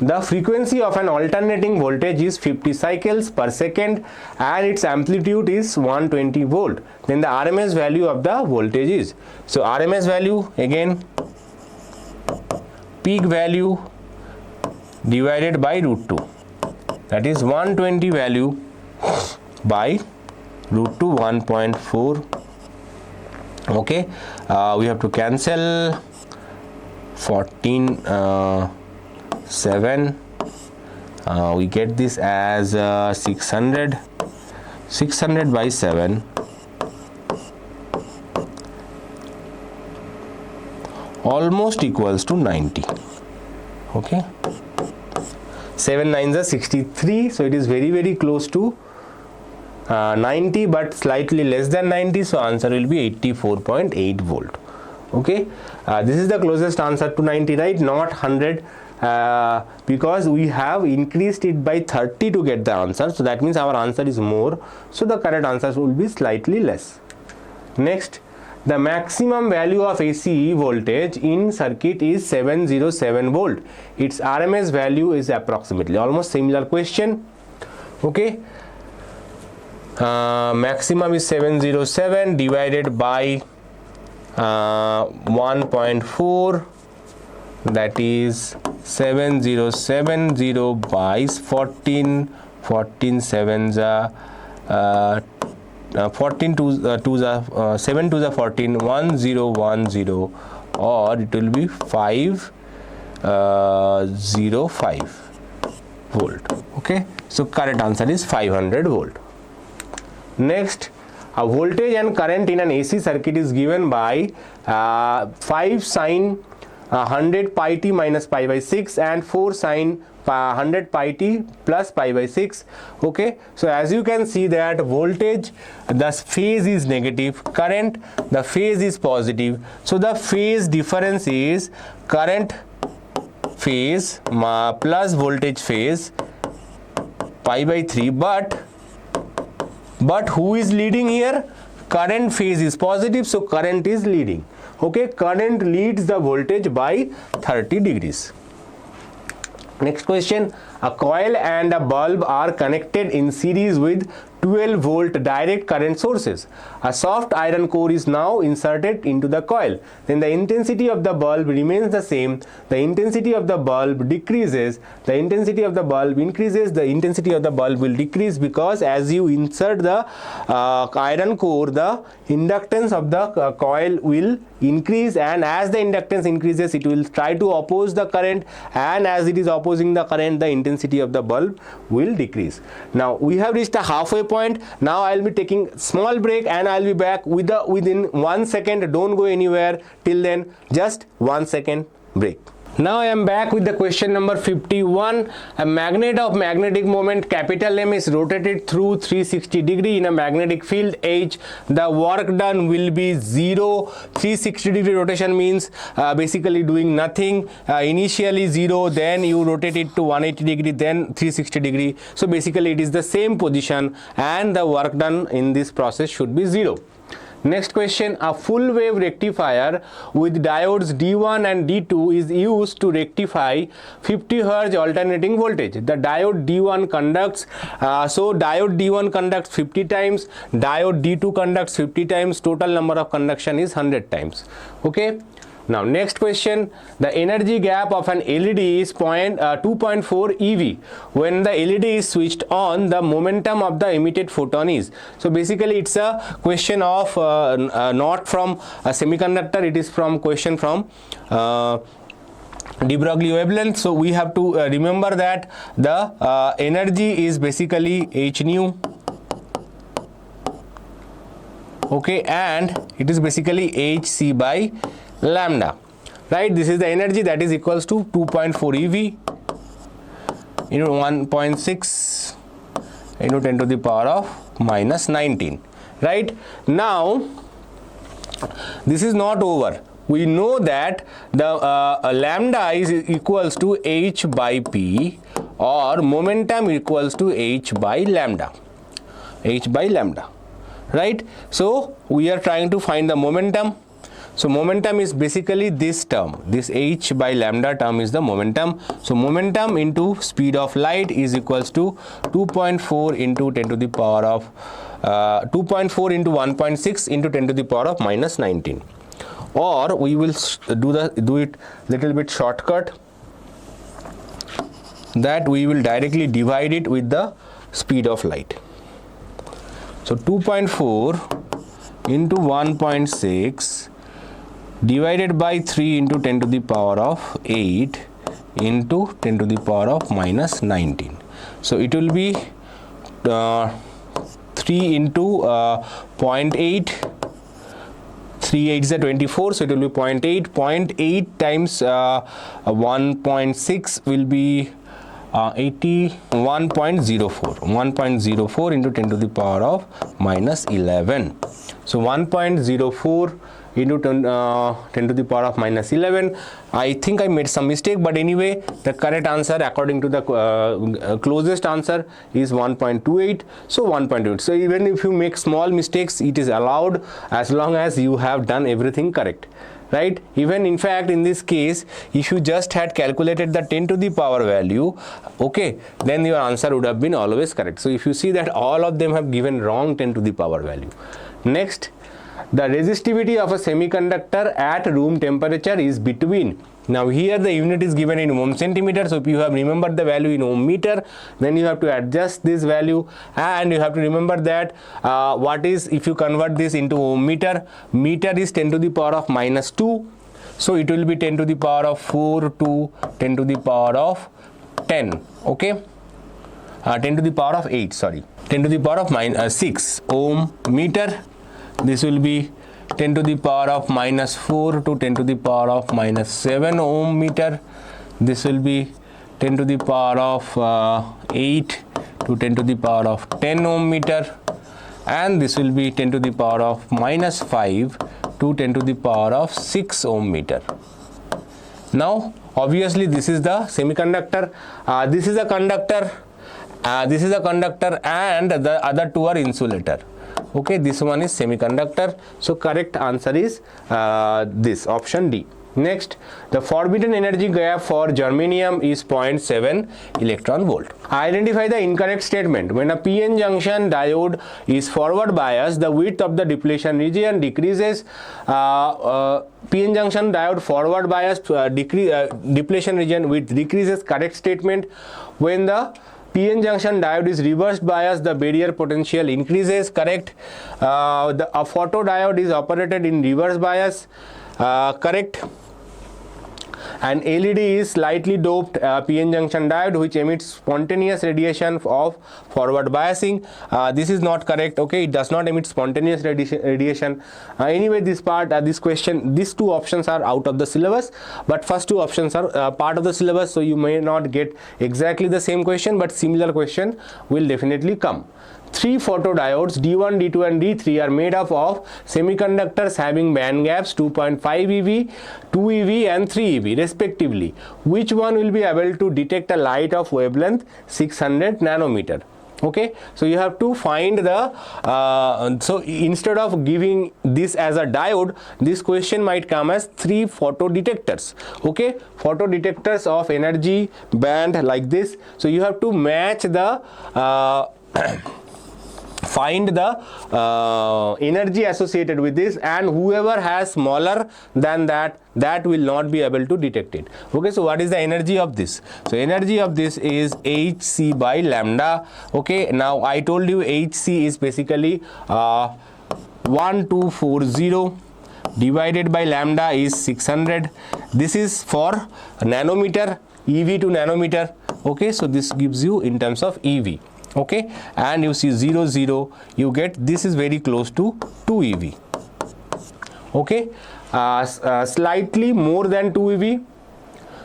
the frequency of an alternating voltage is 50 cycles per second and its amplitude is 120 volt. Then the RMS value of the voltage is, so RMS value again peak value divided by root 2, that is 120 value by root 2, 1.4. Okay, we have to cancel 14 7, we get this as 600 by 7 almost equals to 90. Okay, 7 9s are 63, so it is very close to 90 but slightly less than 90, so answer will be 84.8 volt. Okay, this is the closest answer to 90, right? Not 100, because we have increased it by 30 to get the answer, so that means our answer is more, so the correct answers will be slightly less. Next, the maximum value of AC voltage in circuit is 707 volt. Its RMS value is approximately, almost similar question. Okay, maximum is 707 divided by 1.4, that is 7070 by 14 7s are 14 2s are 7 2s are 14, 1010, or it will be 505 volt. Okay, so correct answer is 500 volt. Next, a voltage and current in an AC circuit is given by 5 sine 100 pi t minus pi by 6 and 4 sine 100 pi t plus pi by 6. Okay, so as you can see that voltage, the phase is negative, current, the phase is positive, so the phase difference is current phase plus voltage phase pi by 3, but who is leading here? Current phase is positive, so current is leading. Okay, current leads the voltage by 30 degrees. Next question, a coil and a bulb are connected in series with 12 volt direct current sources. A soft iron core is now inserted into the coil. Then the intensity of the bulb remains the same. The intensity of the bulb decreases. The intensity of the bulb increases. The intensity of the bulb will decrease because as you insert the iron core, the inductance of the coil will increase, and as the inductance increases, it will try to oppose the current, and as it is opposing the current, the intensity of the bulb will decrease. Now we have reached a halfway point. Now I will be taking small break and I will be back within 1 second. Don't go anywhere till then, just 1 second break. Now I am back with the question number 51. A magnet of magnetic moment capital M is rotated through 360 degree in a magnetic field H. The work done will be 0. 360 degree rotation means basically doing nothing. Initially 0, then you rotate it to 180 degree, then 360 degree. So basically it is the same position and the work done in this process should be 0. Next question, a full wave rectifier with diodes D1 and D2 is used to rectify 50 Hz alternating voltage. The diode D1 conducts, so diode D1 conducts 50 times, diode D2 conducts 50 times, total number of conduction is 100 times. Okay. Now next question, the energy gap of an LED is 2.4 EV. When the LED is switched on, the momentum of the emitted photon is. So basically it's a question of not from a semiconductor, it is from question from de Broglie wavelength. So we have to remember that the energy is basically h nu. Okay, and it is basically hc by lambda, right? This is the energy that is equals to 2.4 EV into 1.6 into 10 to the power of minus 19, right? Now this is not over. We know that the lambda is equals to h by p, or momentum equals to h by lambda, right? So we are trying to find the momentum. So momentum is basically this term, this h by lambda term is the momentum. So momentum into speed of light is equals to 2.4 into 10 to the power of 2.4 into 1.6 into 10 to the power of minus 19. Or we will do it little bit shortcut, that we will directly divide it with the speed of light. So 2.4 into 1.6 divided by 3 into 10 to the power of 8 into 10 to the power of minus 19. So it will be 3 into 0.8, 3 8 is 24, so it will be 0.8. 0.8 times 1.6 will be 1.04 into 10 to the power of minus 11. So 1.04 into 10 to the power of minus 11. I think I made some mistake, but anyway the correct answer according to the closest answer is 1.28. so 1.28. So even if you make small mistakes, it is allowed as long as you have done everything correct, right? Even in fact in this case, if you just had calculated the 10 to the power value, okay, then your answer would have been always correct. So if you see that all of them have given wrong 10 to the power value. Next, the resistivity of a semiconductor at room temperature is between. Now here the unit is given in ohm centimeter, so if you have remembered the value in ohm meter, then you have to adjust this value, and you have to remember that what is, if you convert this into ohm meter, meter is 10 to the power of minus 2, so it will be 10 to the power of 4 to 10 to the power of 10, okay, 10 to the power of 8, sorry, 10 to the power of 6 ohm meter. This will be 10 to the power of minus 4 to 10 to the power of minus 7 ohm meter. This will be 10 to the power of 8 to 10 to the power of 10 ohm meter, and this will be 10 to the power of minus 5 to 10 to the power of 6 ohm meter. Now obviously this is the semiconductor, this is a conductor, this is a conductor, and the other two are insulator. Okay, this one is semiconductor, so correct answer is this option D. Next, the forbidden energy gap for germanium is 0.7 electron volt. Identify the incorrect statement. When a PN junction diode is forward biased, the width of the depletion region decreases. PN junction diode forward biased depletion region width decreases. Correct statement. When the PN junction diode is reverse biased, the barrier potential increases. Correct. A photodiode is operated in reverse bias. Correct. and LED is slightly doped PN junction diode which emits spontaneous radiation of forward biasing. This is not correct, okay, it does not emit spontaneous radiation. Anyway, this part, this question, these two options are out of the syllabus, but first two options are part of the syllabus, so you may not get exactly the same question, but similar question will definitely come. Three photodiodes D1, D2 and D3 are made up of semiconductors having band gaps 2.5 eV, 2 eV and 3 eV respectively. Which one will be able to detect a light of wavelength 600 nanometer? Okay, so you have to find the so instead of giving this as a diode, this question might come as three photodetectors. Okay, photodetectors of energy band like this. So you have to match the find the energy associated with this, and whoever has smaller than that will not be able to detect it. Okay, so what is the energy of this? So energy of this is Hc by lambda. Okay, now I told you Hc is basically 1240 divided by lambda is 600. This is for nanometer, EV to nanometer. Okay, so this gives you in terms of EV. Okay, and you see 0 0, you get this is very close to 2 eV. Okay, slightly more than 2 eV.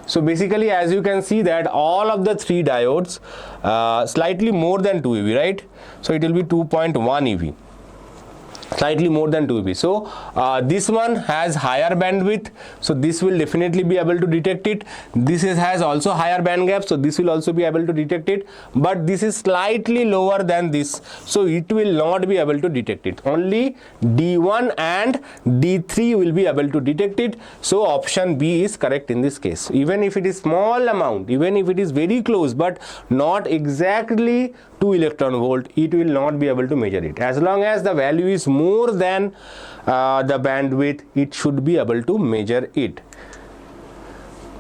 So basically, as you can see that all of the three diodes slightly more than 2 eV, right? So it will be 2.1 eV, slightly more than 2 eV. So this one has higher bandwidth, so this will definitely be able to detect it. This has also higher band gap, so this will also be able to detect it, but this is slightly lower than this, so it will not be able to detect it. Only D1 and D3 will be able to detect it. So option B is correct in this case. Even if it is small amount, even if it is very close but not exactly 2 electron volt, it will not be able to measure it. As long as the value is more than the bandwidth, it should be able to measure it.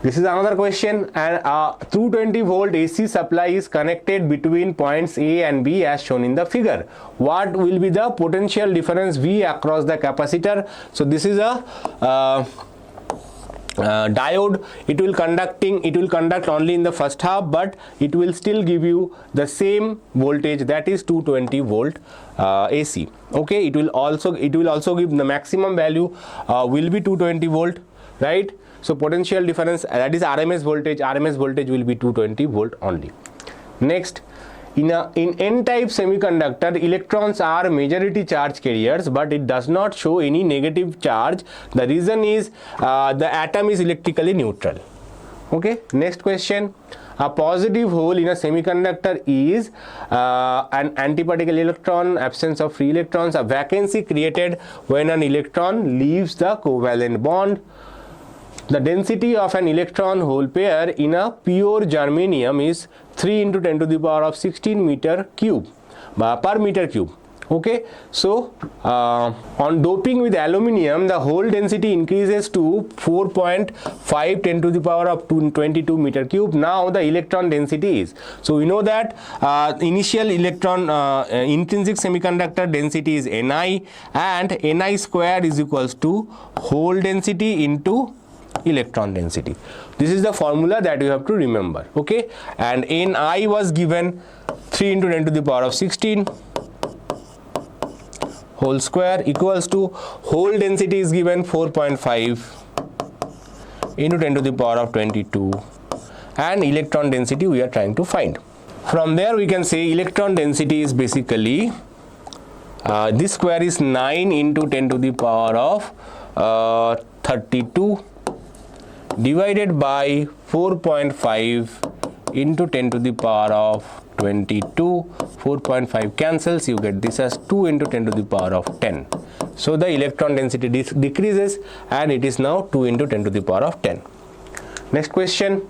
This is another question, and 220 volt AC supply is connected between points A and B as shown in the figure. What will be the potential difference V across the capacitor? So this is a diode. It will conduct only in the first half, but it will still give you the same voltage, that is 220 volt AC. Okay, it will also give the maximum value will be 220 volt, right? So potential difference, that is RMS voltage will be 220 volt only. Next, in n-type semiconductor, electrons are majority charge carriers, but it does not show any negative charge. The reason is the atom is electrically neutral. Okay, next question. A positive hole in a semiconductor is an antiparticle electron, absence of free electrons, a vacancy created when an electron leaves the covalent bond. The density of an electron hole pair in a pure germanium is 3 into 10 to the power of 16 meter cube per meter cube. Okay, so on doping with aluminium, the hole density increases to 4.5 10 to the power of 22 meter cube. Now the electron density is, so we know that initial electron intrinsic semiconductor density is Ni, and Ni square is equals to hole density into electron density. This is the formula that you have to remember. Okay, and Ni was given 3 into 10 to the power of 16 whole square equals to hole density is given 4.5 into 10 to the power of 22, and electron density we are trying to find. From there we can say electron density is basically this square is 9 into 10 to the power of 32 divided by 4.5 into 10 to the power of 22. 4.5 cancels, you get this as 2 into 10 to the power of 10. So the electron density decreases, and it is now 2 into 10 to the power of 10. Next question.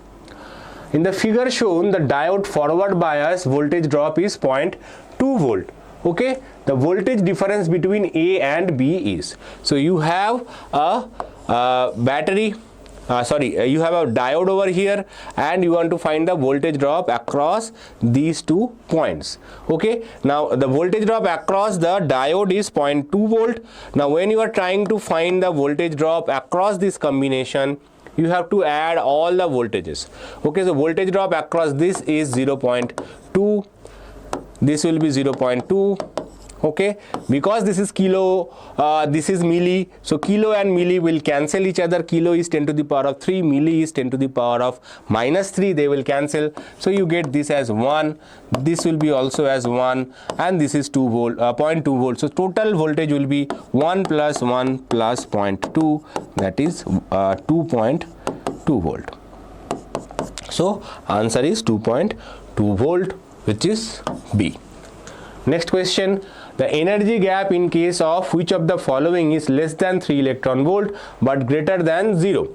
In the figure shown, the diode forward bias voltage drop is 0.2 volt. Okay, the voltage difference between A and B is, so you have a battery, you have a diode over here, and you want to find the voltage drop across these 2 points. Okay, now the voltage drop across the diode is 0.2 volt. Now when you are trying to find the voltage drop across this combination, you have to add all the voltages. Okay, so voltage drop across this is 0.2, this will be 0.2. Okay, because this is kilo, this is milli, so kilo and milli will cancel each other. Kilo is 10 to the power of 3, milli is 10 to the power of minus 3, they will cancel, so you get this as 1, this will be also as 1, and this is 2 volt, 0.2 volt, so total voltage will be 1 plus 1 plus 0.2, that is 2.2 volt. So answer is 2.2 volt, which is B. Next question, the energy gap in case of which of the following is less than 3 electron volt but greater than 0?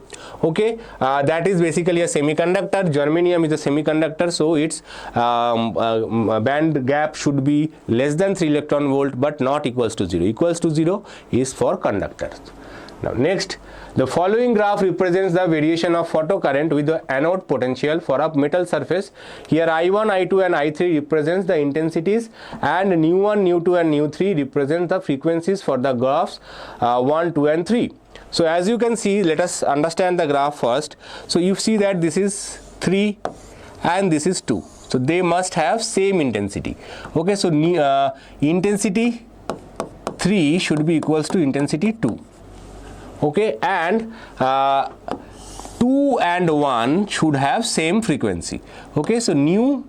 Okay, that is basically a semiconductor. Germanium is a semiconductor, so its band gap should be less than 3 electron volt but not equals to 0. Equals to 0 is for conductors. Now next, the following graph represents the variation of photocurrent with the anode potential for a metal surface. Here I1, I2 and I3 represents the intensities, and nu1, nu2 and nu3 represent the frequencies for the graphs 1, 2 and 3. So as you can see, let us understand the graph first. So you see that this is 3 and this is 2. So they must have same intensity. Okay, so intensity 3 should be equals to intensity 2. Okay, and 2 and 1 should have same frequency. Okay, so nu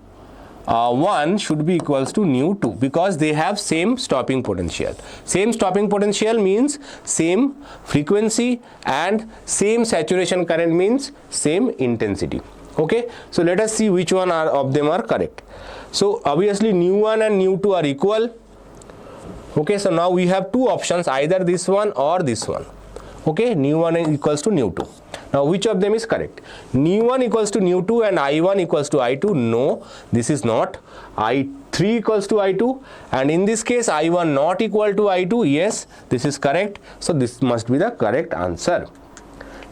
1 should be equals to nu 2 because they have same stopping potential. Same stopping potential means same frequency, and same saturation current means same intensity. Okay, so let us see which one of them are correct. So obviously nu 1 and nu 2 are equal. Okay, so now we have two options, either this one or this one. Okay, nu 1 is equals to nu 2. Now which of them is correct? Nu 1 equals to nu 2 and I1 equals to I2. No, this is not. I3 equals to I2, and in this case I1 not equal to I2. Yes, this is correct. So this must be the correct answer.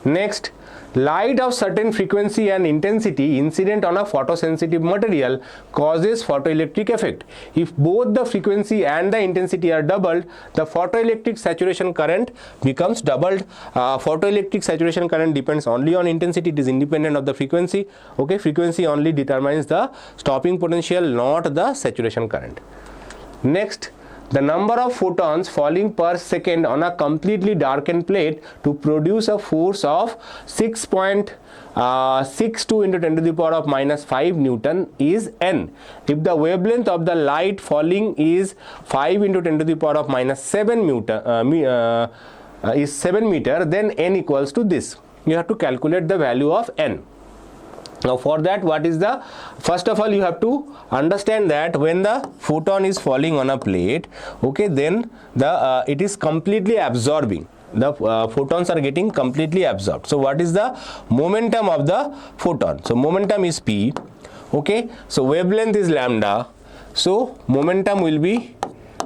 Next, light of certain frequency and intensity incident on a photosensitive material causes photoelectric effect. If both the frequency and the intensity are doubled, the photoelectric saturation current becomes doubled. Photoelectric saturation current depends only on intensity, it is independent of the frequency. Okay, frequency only determines the stopping potential, not the saturation current. Next, the number of photons falling per second on a completely darkened plate to produce a force of 6.62 into 10 to the power of minus 5 Newton is n. If the wavelength of the light falling is 5 into 10 to the power of minus 7 is 7 meter, then n equals to this. You have to calculate the value of n. Now for that, what is the, first of all you have to understand that when the photon is falling on a plate, okay, then the it is completely absorbing. The photons are getting completely absorbed. So what is the momentum of the photon? So momentum is p. Okay, so wavelength is lambda, so momentum will be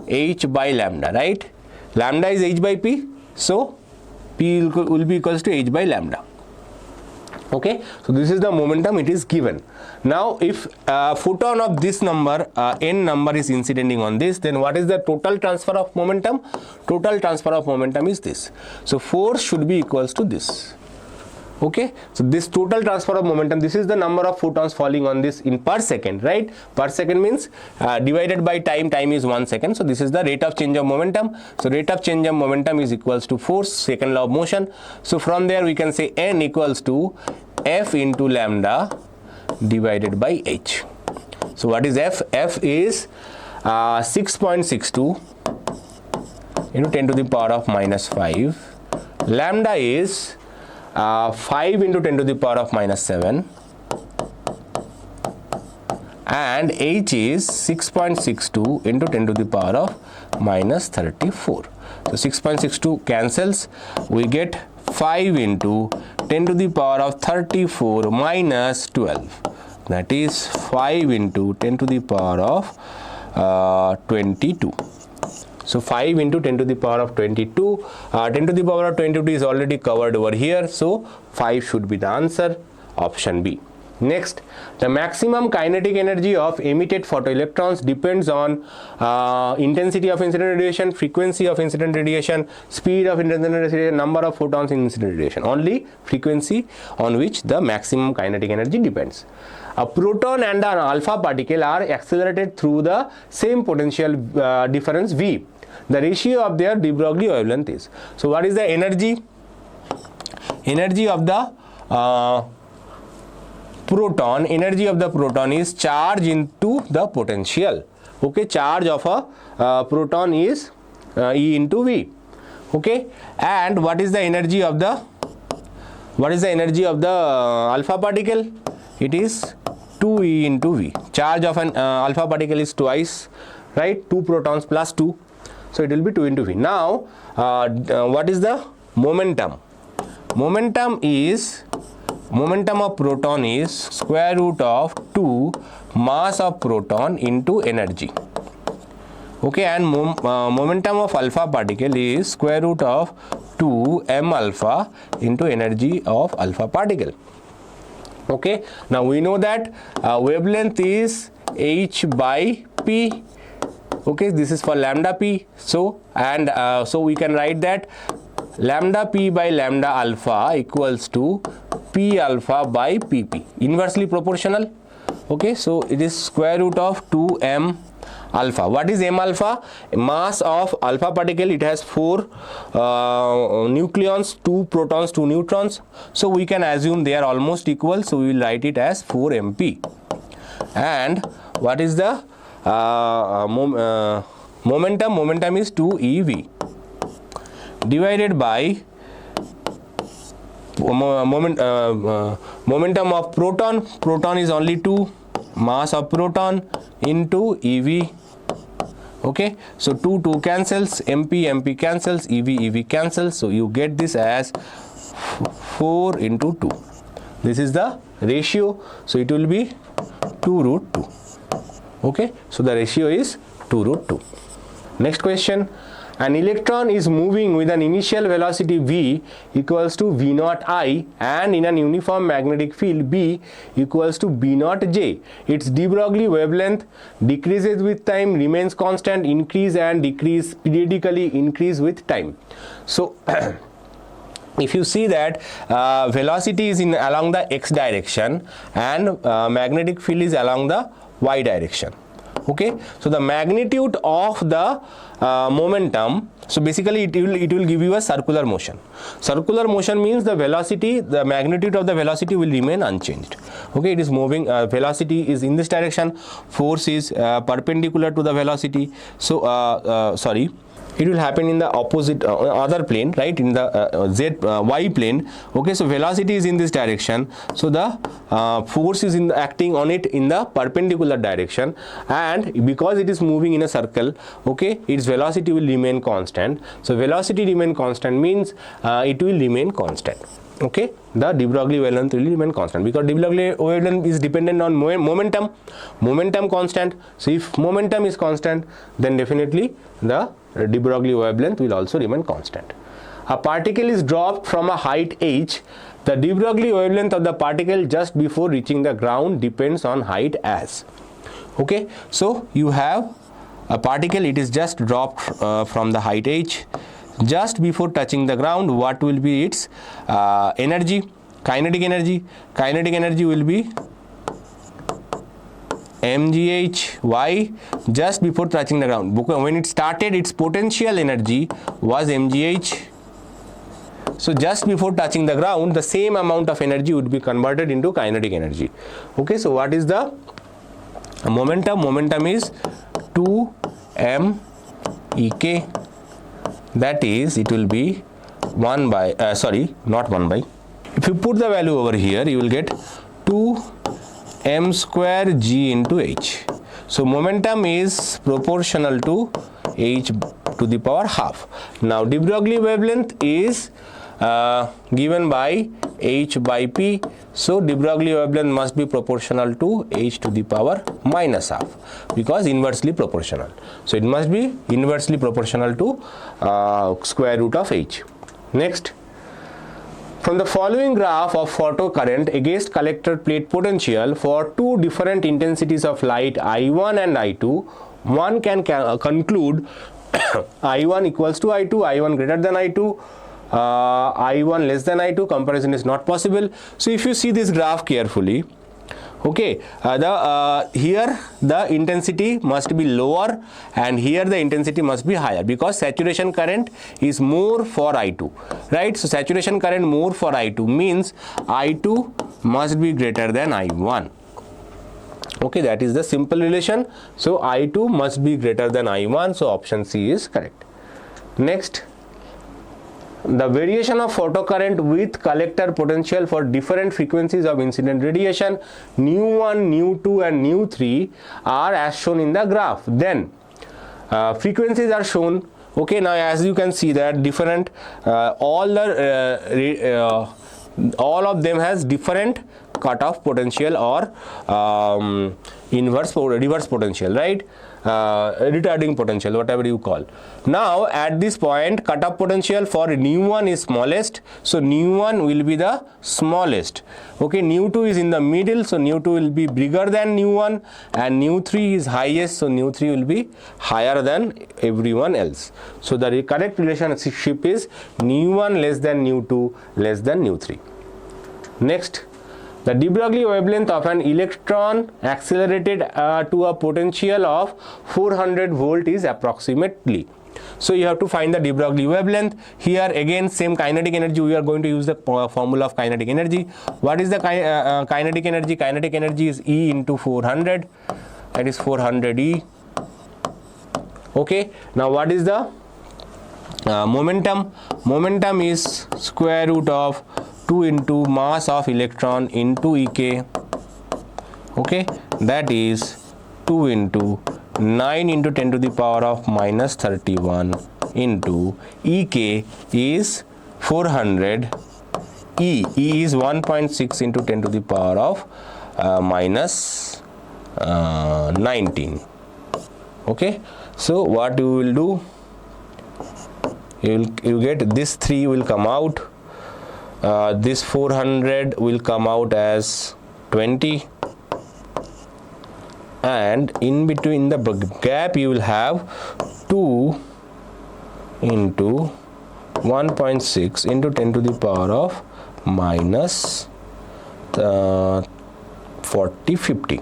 h by lambda, right? Lambda is h by p, so p will be equals to h by lambda. Okay, so this is the momentum it is given. Now if photon of this number n number is incidenting on this, then what is the total transfer of momentum? Total transfer of momentum is this. So force should be equals to this. Okay, so this total transfer of momentum, this is the number of photons falling on this in per second, right? Per second means divided by time, time is 1 second, so this is the rate of change of momentum. So rate of change of momentum is equals to force, second law of motion. So from there we can say n equals to f into lambda divided by h. So what is f? F is 6.62 into 10 to the power of minus 5. Lambda is 5 into 10 to the power of minus 7, and h is 6.62 into 10 to the power of minus 34. So 6.62 cancels, we get 5 into 10 to the power of 34 minus 12, that is 5 into 10 to the power of 22. So 5 into 10 to the power of 22, 10 to the power of 22 is already covered over here, so 5 should be the answer, option B. Next, the maximum kinetic energy of emitted photoelectrons depends on intensity of incident radiation, frequency of incident radiation, speed of incident radiation, number of photons in incident radiation. Only frequency on which the maximum kinetic energy depends. A proton and an alpha particle are accelerated through the same potential difference V. The ratio of their de Broglie wavelength is. So what is the energy? Energy of the proton, energy of the proton is charge into the potential. Okay, charge of a proton is E into V. Okay, and what is the energy of the alpha particle? It is 2E into V. Charge of an alpha particle is twice, right? 2 protons plus 2, so it will be 2 into V. Now what is the momentum? Momentum of proton is square root of 2 mass of proton into energy. Okay, and momentum of alpha particle is square root of 2 m alpha into energy of alpha particle. Okay, now we know that wavelength is h by p. Okay, this is for lambda p. So and so we can write that lambda p by lambda alpha equals to p alpha by pp, inversely proportional. Okay, so it is square root of 2 m alpha. What is m alpha? Mass of alpha particle, it has 4 nucleons, 2 protons, 2 neutrons, so we can assume they are almost equal, so we will write it as 4 mp. And what is the momentum? Momentum is 2 ev divided by momentum of proton. Proton is only 2 mass of proton into ev. Okay, so 2 cancels, mp cancels, ev cancels, so you get this as 4 into 2. This is the ratio, so it will be 2 root 2. Okay, so the ratio is 2 root 2. Next question. An electron is moving with an initial velocity v equals to v naught I and in an uniform magnetic field B equals to b naught J. Its de Broglie wavelength decreases with time, remains constant, increase and decrease, periodically increase with time. So if you see that velocity is in along the x direction and magnetic field is along the y direction. Okay, so the magnitude of the momentum, so basically it will give you a circular motion. Circular motion means the velocity, the magnitude of the velocity will remain unchanged. Okay, it is moving, velocity is in this direction, force is perpendicular to the velocity, so it will happen in the opposite other plane, right, in the y plane. Okay, so velocity is in this direction, so the force is acting on it in the perpendicular direction, and because it is moving in a circle, okay, its velocity will remain constant. So velocity remain constant means it will remain constant. Okay, the de Broglie wavelength will remain constant because de Broglie wavelength is dependent on momentum constant. So if momentum is constant, then definitely the de Broglie wavelength will also remain constant. A particle is dropped from a height h. The de Broglie wavelength of the particle just before reaching the ground depends on height as. Okay, so you have a particle, it is just dropped from the height h. Just before touching the ground, what will be its energy? Kinetic energy. Kinetic energy will be mgh. Why? Just before touching the ground, because when it started, its potential energy was mgh. So just before touching the ground, the same amount of energy would be converted into kinetic energy. Okay, so what is the momentum? Momentum is 2 m ek. That is, it will be 1 by, not 1 by. If you put the value over here, you will get 2 m square g into h. So momentum is proportional to h to the power half. Now de Broglie wavelength is given by h by p. So de Broglie wavelength must be proportional to h to the power minus half because inversely proportional. So it must be inversely proportional to square root of h. Next, From the following graph of photocurrent against collector plate potential for two different intensities of light I1 and I2, one can conclude I1 equals to I2, I1 greater than I2, I1 less than I2. Comparison is not possible. So if you see this graph carefully, okay, here the intensity must be lower and here the intensity must be higher, because saturation current is more for I2, right? So saturation current more for I2 means I2 must be greater than I1. Okay, that is the simple relation. So I2 must be greater than I1. So option C is correct. Next, the variation of photocurrent with collector potential for different frequencies of incident radiation nu1, nu2 and nu3 are as shown in the graph. Then frequencies are shown. Okay, now as you can see that different all of them has different cutoff potential or reverse potential, right? Retarding potential, whatever you call. Now at this point, cutoff potential for nu1 is smallest, so nu1 will be the smallest. Okay, nu2 is in the middle, so nu2 will be bigger than nu1, and nu3 is highest, so nu3 will be higher than everyone else. So the correct relationship is nu1 less than nu2 less than nu3. Next, the de Broglie wavelength of an electron accelerated to a potential of 400 volt is approximately. So you have to find the de Broglie wavelength. Here again same kinetic energy, we are going to use the formula of kinetic energy. What is the kinetic energy? Kinetic energy is E into 400, that is 400 E. Okay, now what is the momentum? Momentum is square root of 2 into mass of electron into Ek. Okay, that is 2 into 9 into 10 to the power of minus 31 into Ek is 400 E. E is 1.6 into 10 to the power of minus 19. Okay, so what you will do, you get this 3 will come out. This 400 will come out as 20, and in between the gap you will have 2 into 1.6 into 10 to the power of minus 50,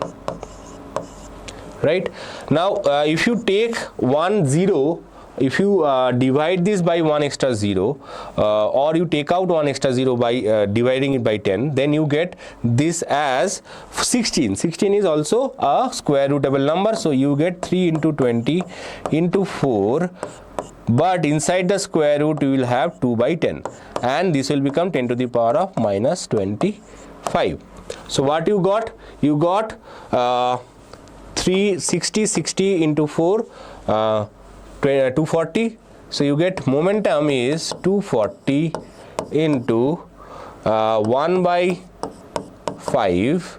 right? Now if you take 1 0, if you divide this by 1 extra 0 or you take out 1 extra 0 by dividing it by 10, then you get this as 16. 16 is also a square rootable number, so you get 3 into 20 into 4, but inside the square root you will have 2 by 10, and this will become 10 to the power of minus 25. So what you got? You got 60 into 4, 240. So you get momentum is 240 into 1 by 5,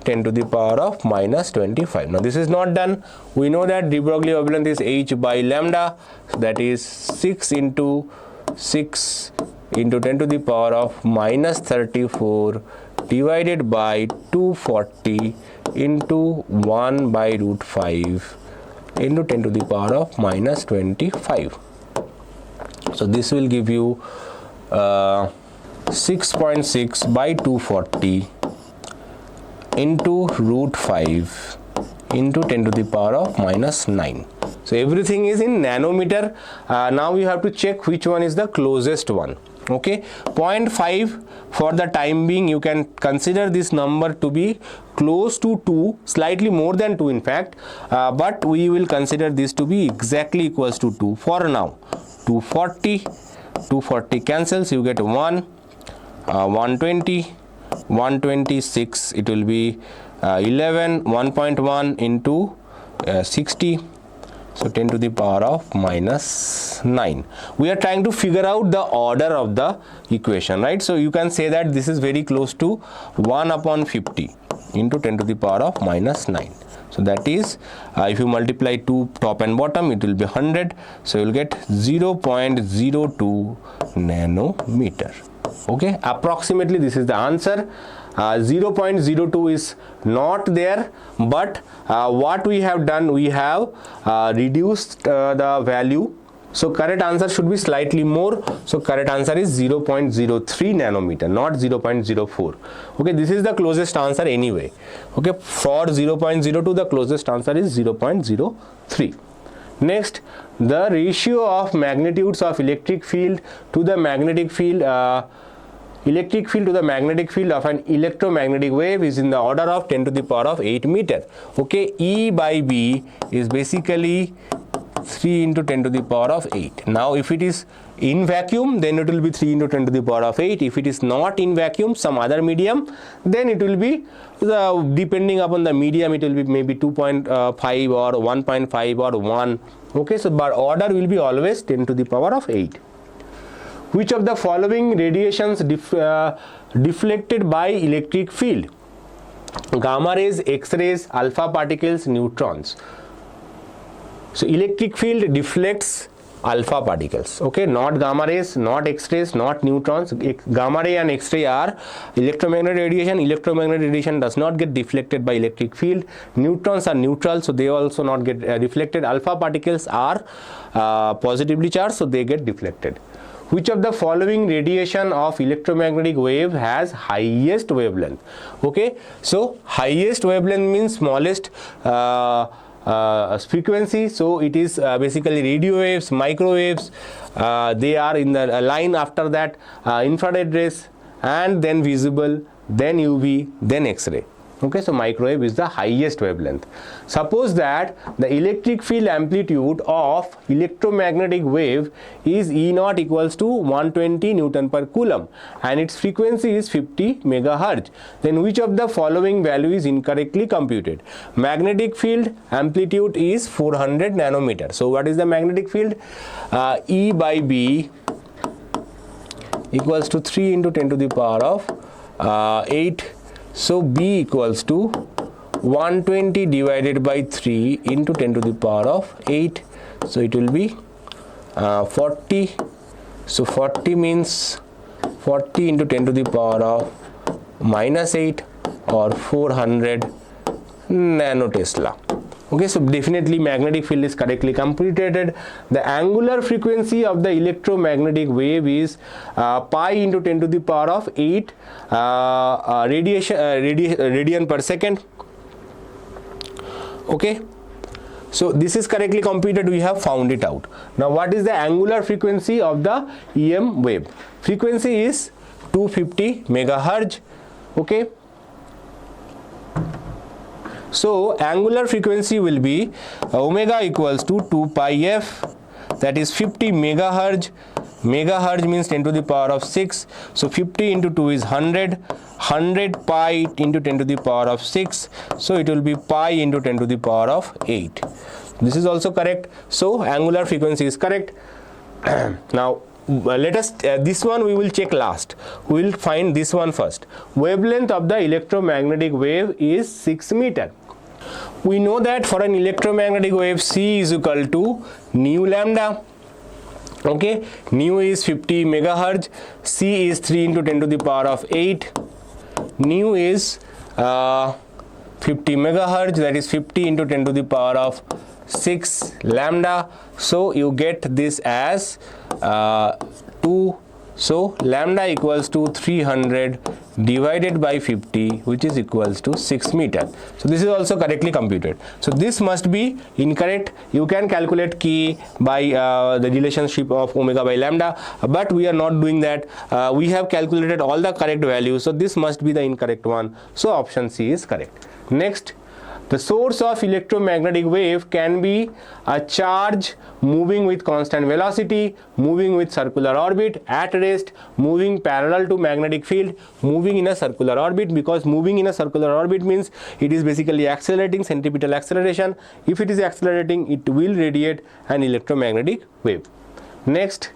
10 to the power of minus 25. Now this is not done. We know that de Broglie wavelength is h by lambda, that is 6 into 6 into 10 to the power of minus 34 divided by 240 into 1 by root 5 into 10 to the power of minus 25. So this will give you 6.6 by 240 into root 5 into 10 to the power of minus 9. So everything is in nanometer. Now you have to check which one is the closest one. Okay, 0.5 for the time being, you can consider this number to be close to 2, slightly more than 2 in fact, but we will consider this to be exactly equals to 2 for now. 240 cancels, you get 1, 120, 126, it will be 11, 1.1 into 60. So 10 to the power of minus 9. We are trying to figure out the order of the equation, right? So you can say that this is very close to 1 upon 50 into 10 to the power of minus 9. So that is, if you multiply 2 top and bottom, it will be 100. So you will get 0.02 nanometer. Okay, approximately this is the answer. 0.02 is not there, but what we have done, we have reduced the value. So correct answer should be slightly more. So correct answer is 0.03 nanometer, not 0.04. Okay, this is the closest answer anyway. Okay, for 0.02 the closest answer is 0.03. Next, the ratio of magnitudes of electric field to the magnetic field of an electromagnetic wave is in the order of 10 to the power of 8 meter. Okay, E by B is basically 3 into 10 to the power of 8. Now if it is in vacuum, then it will be 3 into 10 to the power of 8. If it is not in vacuum, some other medium, then it will be, depending upon the medium, it will be maybe 2.5 or 1.5 or 1. Okay, so but order will be always 10 to the power of 8. Which of the following radiations deflected by electric field? Gamma rays, X-rays, alpha particles, neutrons. So electric field deflects alpha particles, okay, not gamma rays, not X-rays, not neutrons. Gamma ray and X-ray are electromagnetic radiation. Electromagnetic radiation does not get deflected by electric field. Neutrons are neutral, so they also not get deflected. Alpha particles are positively charged, so they get deflected. Which of the following radiation of electromagnetic wave has highest wavelength? Okay, so highest wavelength means smallest frequency. So it is basically radio waves, microwaves, they are in the line. After that infrared rays, and then visible, then UV, then X-ray. Okay, so microwave is the highest wavelength. Suppose that the electric field amplitude of electromagnetic wave is E naught equals to 120 Newton per Coulomb and its frequency is 50 megahertz. Then which of the following value is incorrectly computed? Magnetic field amplitude is 400 nanometer. So what is the magnetic field? E by B equals to 3 into 10 to the power of 8. So B equals to 120 divided by 3 into 10 to the power of 8. So it will be 40. So 40 means 40 into 10 to the power of minus 8 or 400 nanotesla. Okay, so definitely magnetic field is correctly computed. The angular frequency of the electromagnetic wave is pi into 10 to the power of 8 radian per second. Okay, so this is correctly computed, we have found it out. Now what is the angular frequency of the EM wave? Frequency is 250 megahertz. Okay, so angular frequency will be omega equals to 2 pi f, that is 50 megahertz. Megahertz means 10 to the power of 6. So 50 into 2 is 100. 100 pi into 10 to the power of 6. So it will be pi into 10 to the power of 8. This is also correct. So angular frequency is correct. Now let us this one we will check last. We will find this one first. Wavelength of the electromagnetic wave is 6 meter. We know that for an electromagnetic wave C is equal to nu lambda. Okay, nu is 50 megahertz, C is 3 into 10 to the power of 8, nu is 50 megahertz, that is 50 into 10 to the power of 6 lambda. So you get this as 2. So lambda equals to 300 divided by 50, which is equals to 6 meter. So this is also correctly computed. So this must be incorrect. You can calculate K by the relationship of omega by lambda, but we are not doing that. We have calculated all the correct values. So this must be the incorrect one. So option C is correct. Next, the source of electromagnetic wave can be a charge moving with constant velocity, moving with circular orbit, at rest, moving parallel to magnetic field, moving in a circular orbit, because moving in a circular orbit means it is basically accelerating, centripetal acceleration. If it is accelerating, it will radiate an electromagnetic wave. Next,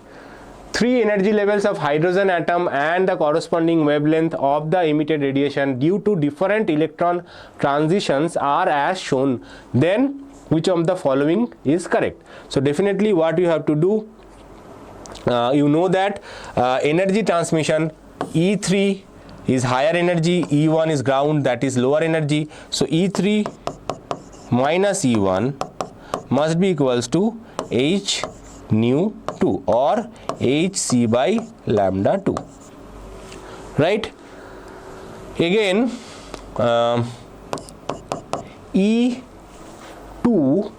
3 energy levels of hydrogen atom and the corresponding wavelength of the emitted radiation due to different electron transitions are as shown, then which of the following is correct? So definitely what you have to do, you know that energy transmission, E3 is higher energy, E1 is ground, that is lower energy. So E3 minus E1 must be equals to H nu 2 or Hc by lambda 2, right? Again E2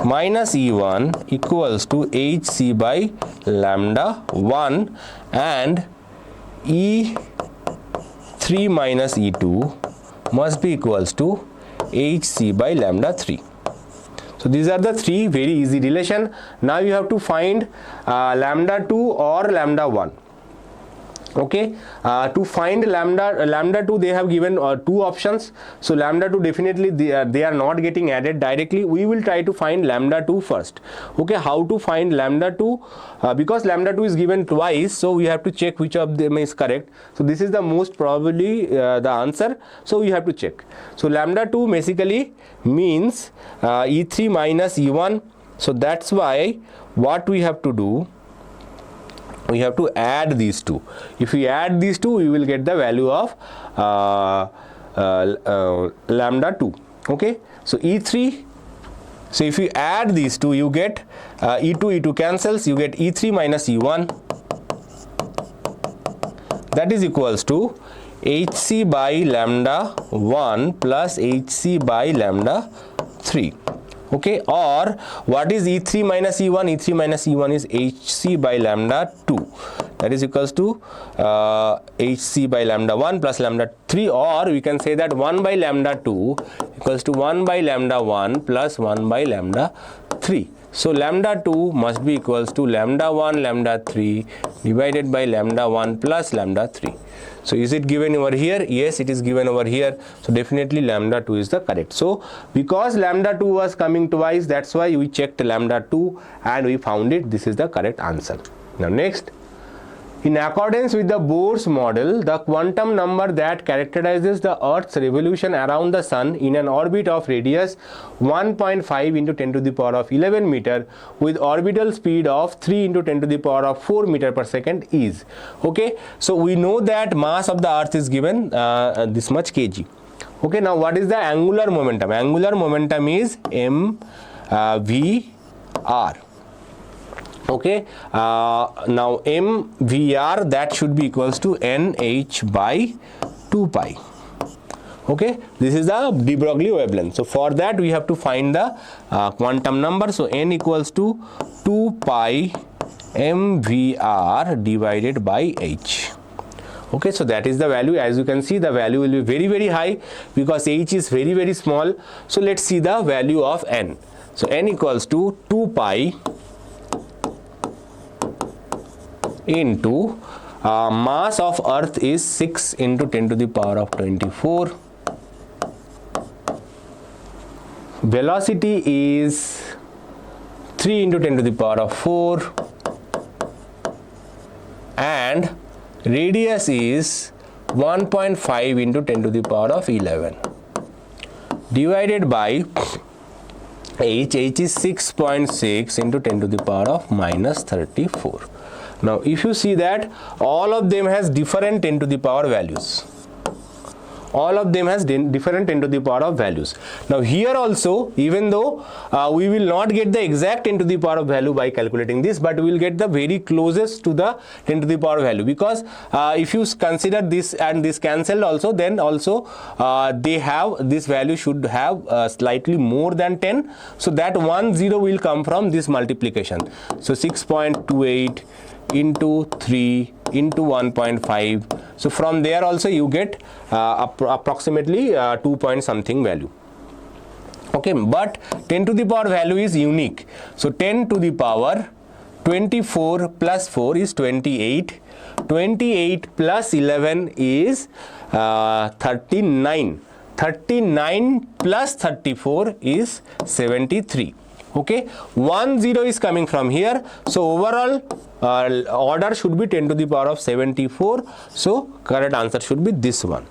minus E1 equals to Hc by lambda 1 and E3 minus E2 must be equals to Hc by lambda 3. So these are the three very easy relation. Now you have to find lambda 2 or lambda 1. Okay, to find lambda 2 they have given two options. So lambda 2 definitely they are not getting added directly. We will try to find lambda 2 first. Okay, how to find lambda 2? Because lambda 2 is given twice, so we have to check which of them is correct. So this is the most probably the answer, so we have to check. So lambda 2 basically means E3 minus E1. So that's why what we have to do, we have to add these two. If we add these two, we will get the value of lambda 2. Okay, so E3, so if you add these two, you get E2 cancels, you get E3 minus E1, that is equals to Hc by lambda 1 plus Hc by lambda 3. Okay, or what is E3 minus E1? E3 minus E1 is Hc by lambda 2, that is equals to Hc by lambda 1 plus lambda 3, or we can say that 1 by lambda 2 equals to 1 by lambda 1 plus 1 by lambda 3. So lambda 2 must be equals to lambda 1 lambda 3 divided by lambda 1 plus lambda 3. So is it given over here? Yes, it is given over here. So definitely lambda 2 is the correct. So because lambda 2 was coming twice, that's why we checked lambda 2 and we found it. This is the correct answer. Now next, in accordance with the Bohr's model, the quantum number that characterizes the Earth's revolution around the Sun in an orbit of radius 1.5 into 10 to the power of 11 meter with orbital speed of 3 into 10 to the power of 4 meter per second is. Okay, so we know that mass of the Earth is given this much kg. Okay, now what is the angular momentum? Angular momentum is mvr. Okay, now mvr, that should be equals to nh by 2 pi. Okay, this is the de Broglie wavelength. So for that we have to find the quantum number. So n equals to 2 pi mvr divided by h. Okay, so that is the value. As you can see, the value will be very, very high because h is very, very small. So let's see the value of n. So n equals to 2 pi into mass of Earth is 6 into 10 to the power of 24. Velocity is 3 into 10 to the power of 4 and radius is 1.5 into 10 to the power of 11 divided by h is 6.6 into 10 to the power of minus 34. Now if you see that all of them has different 10 to the power values. All of them has different 10 to the power of values. Now here also, even though we will not get the exact 10 to the power of value by calculating this, but we will get the very closest to the 10 to the power value, because if you consider this and this cancelled also, then also they have, this value should have slightly more than 10. So that 1 0 will come from this multiplication. So 6.28 into 3 into 1.5. So from there also you get approximately 2 point something value. Okay, but 10 to the power value is unique. So 10 to the power 24 plus 4 is 28. 28 plus 11 is 39. 39 plus 34 is 73. Okay, 1 0 is coming from here, so overall order should be 10 to the power of 74. So correct answer should be this one.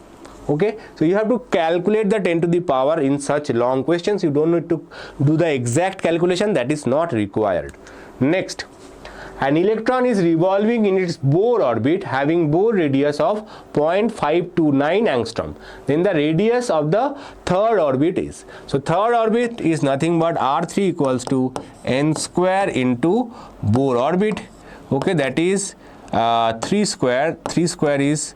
Okay, so you have to calculate the 10 to the power in such long questions. You don't need to do the exact calculation, that is not required. Next, an electron is revolving in its Bohr orbit having Bohr radius of 0.529 angstrom. Then the radius of the third orbit is, so third orbit is nothing but R3 equals to n square into Bohr orbit. Okay, that is 3 square is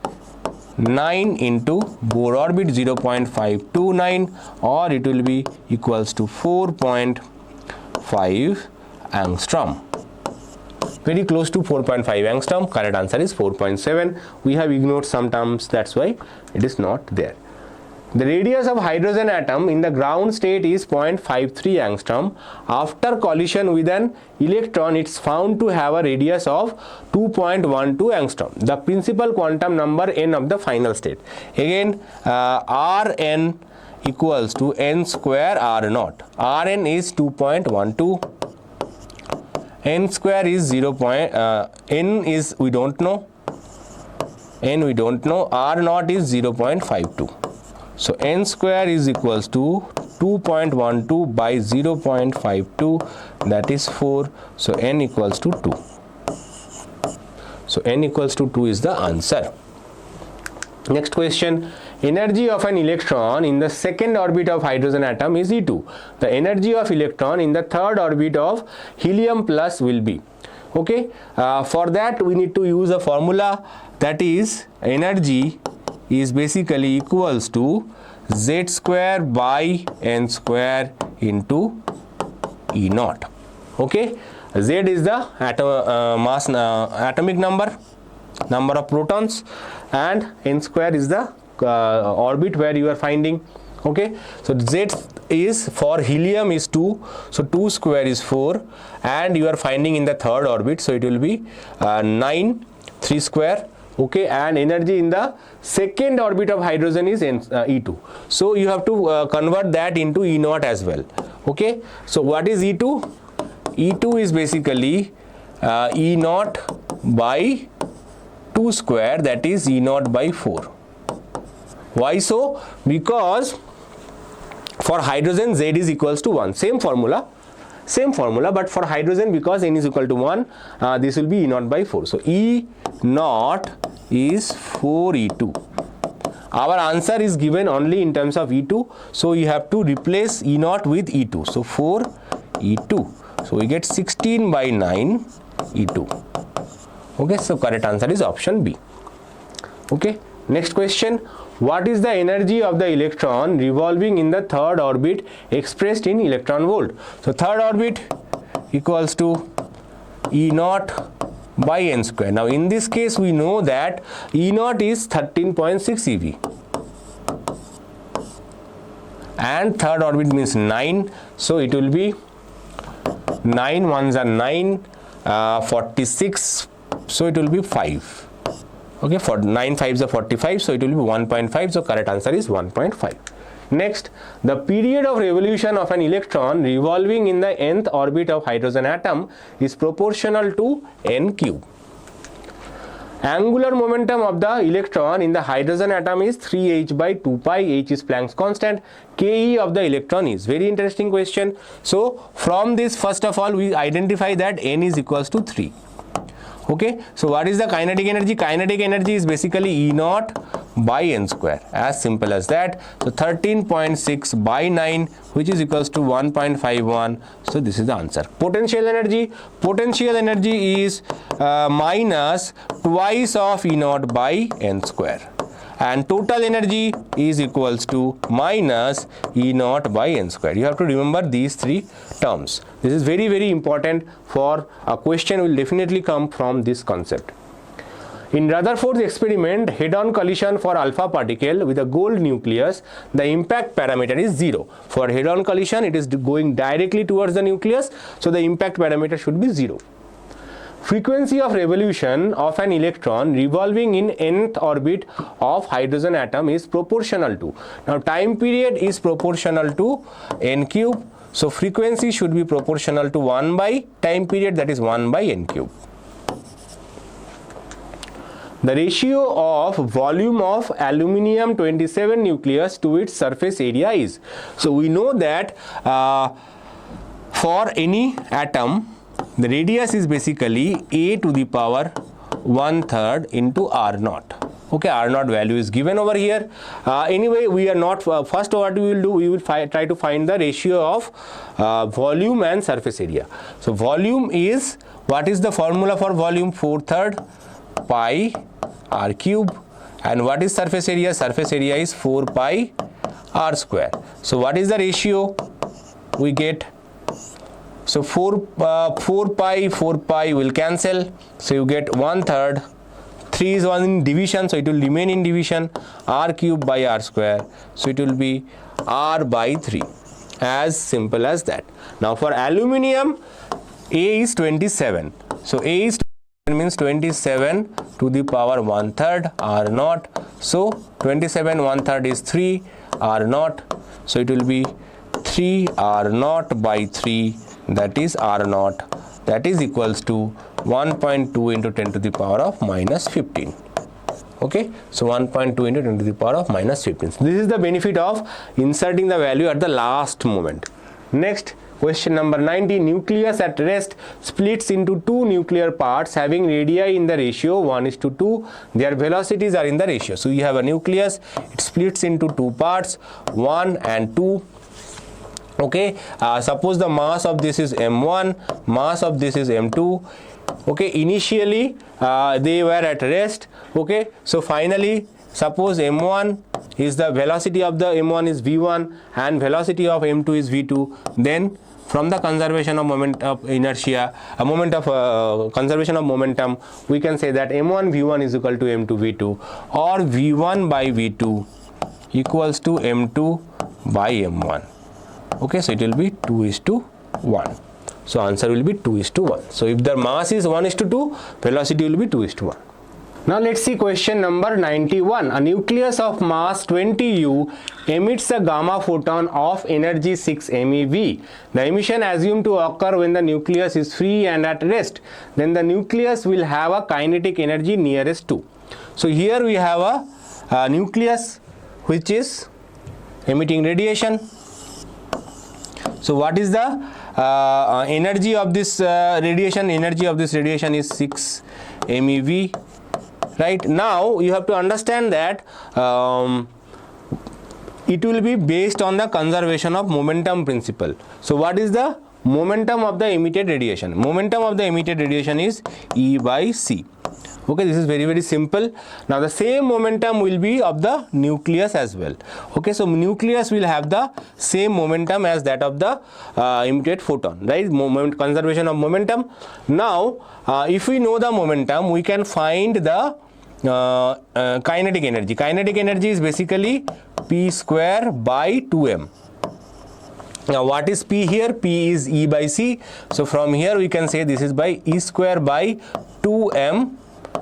9 into Bohr orbit 0.529, or it will be equals to 4.5 angstrom. Very close to 4.5 angstrom. Correct answer is 4.7. We have ignored some terms, that's why it is not there. The radius of hydrogen atom in the ground state is 0.53 angstrom. After collision with an electron, it's found to have a radius of 2.12 angstrom. The principal quantum number n of the final state. Again, Rn equals to n square R naught. Rn is 2.12. N square is 0. N is we don't know. N we don't know. R naught is 0.52. So n square is equals to 2.12 by 0.52, that is 4. So n equals to 2. So n equals to 2 is the answer. Next question. Energy of an electron in the second orbit of hydrogen atom is E2. The energy of electron in the third orbit of helium plus will be. Okay, for that we need to use a formula, that is energy is basically equals to Z square by N square into E naught. Okay, Z is the atomic number of protons, and N square is the orbit where you are finding. Okay, so Z is for helium is 2, so 2 square is 4, and you are finding in the third orbit, so it will be 9, 3 square. Okay, and energy in the second orbit of hydrogen is E2. So you have to convert that into E naught as well. Okay, so what is E2? E2 is basically E naught by 2 square, that is E naught by 4. Why so? Because for hydrogen Z is equals to 1. Same formula, but for hydrogen, because N is equal to 1, this will be E naught by 4. So E naught is 4E2. Our answer is given only in terms of E2, so you have to replace E naught with E2. So 4E2. So we get 16 by 9 E2. Okay, so correct answer is option B. Okay, next question. What is the energy of the electron revolving in the third orbit expressed in electron volt? So third orbit equals to E naught by N square. Now in this case we know that E naught is 13.6 eV and third orbit means 9, so it will be 9 ones are 9, 46, so it will be 5. Okay, for 9 5s are 45, so it will be 1.5, so correct answer is 1.5. Next, the period of revolution of an electron revolving in the nth orbit of hydrogen atom is proportional to n cube. Angular momentum of the electron in the hydrogen atom is 3h by 2 pi, h is Planck's constant, Ke of the electron is. Very interesting question. So from this, first of all we identify that n is equals to 3. Okay, so what is the kinetic energy? Kinetic energy is basically E naught by N square, as simple as that. So 13.6 by 9, which is equals to 1.51. So this is the answer. Potential energy is minus twice of E naught by N square, and total energy is equals to minus E naught by N square. You have to remember these three terms. This is very, very important for a question will definitely come from this concept. In Rutherford's experiment, head-on collision for alpha particle with a gold nucleus, the impact parameter is 0. For head-on collision, it is going directly towards the nucleus, so the impact parameter should be 0. Frequency of revolution of an electron revolving in nth orbit of hydrogen atom is proportional to. Now time period is proportional to n cube. So frequency should be proportional to 1 by time period, that is 1 by n cube. The ratio of volume of aluminum 27 nucleus to its surface area is. So we know that for any atom, the radius is basically a to the power 1/3 into r naught. Okay, r naught value is given over here. Anyway, we are not first what we will do, we will try to find the ratio of volume and surface area. So volume is, what is the formula for volume? 4/3 pi r cube. And what is surface area? Surface area is 4 pi r square. So what is the ratio we get? So 4 pi will cancel, so you get 1/3. 3 is one in division, so it will remain in division, r cube by r square, so it will be r by 3, as simple as that. Now for aluminium, A is 27, so A is 27 means 27 to the power 1/3 r naught, so 27 1/3 is 3 r naught, so it will be 3 r naught by 3, that is r naught, that is equals to 1.2 into 10 to the power of minus 15. Okay, so 1.2 into 10 to the power of minus 15. So this is the benefit of inserting the value at the last moment. Next, question number 90. Nucleus at rest splits into two nuclear parts having radii in the ratio 1:2. Their velocities are in the ratio. So you have a nucleus, it splits into two parts, 1 and 2. Okay, suppose the mass of this is m1, mass of this is m2. Okay, initially they were at rest. Okay, so finally suppose m1 is the velocity of the m1 is v1 and velocity of m2 is v2, then from the conservation of moment of inertia, a moment of conservation of momentum, we can say that m1 v1 is equal to m2 v2, or v1 by v2 equals to m2 by m1. Okay, so it will be 2:1. So answer will be 2:1. So if the mass is 1:2, velocity will be 2:1. Now let's see question number 91. A nucleus of mass 20U emits a gamma photon of energy 6 MeV. The emission assumed to occur when the nucleus is free and at rest. Then the nucleus will have a kinetic energy nearest to. So here we have a nucleus which is emitting radiation. So what is the energy of this radiation? Energy of this radiation is 6 MeV. Right, now you have to understand that it will be based on the conservation of momentum principle. So what is the momentum of the emitted radiation? Momentum of the emitted radiation is E by C. Okay, this is very simple. Now the same momentum will be of the nucleus as well. Okay, so nucleus will have the same momentum as that of the emitted photon, right? Conservation of momentum. Now if we know the momentum, we can find the kinetic energy. Kinetic energy is basically P square by 2m. Now what is P here? P is E by C. So from here we can say this is by E square by 2m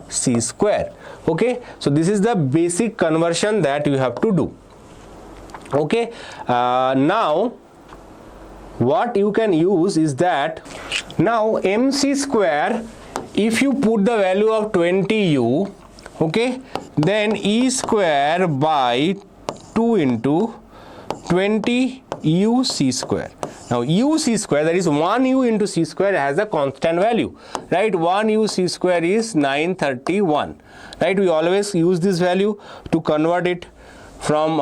C square. Okay, so this is the basic conversion that you have to do. Okay, now what you can use is that now mc square, if you put the value of 20u, okay, then E square by 2 into 20 u c square. Now u c square, that is 1 u into c square, has a constant value, right? 1 u c square is 931, right? We always use this value to convert it from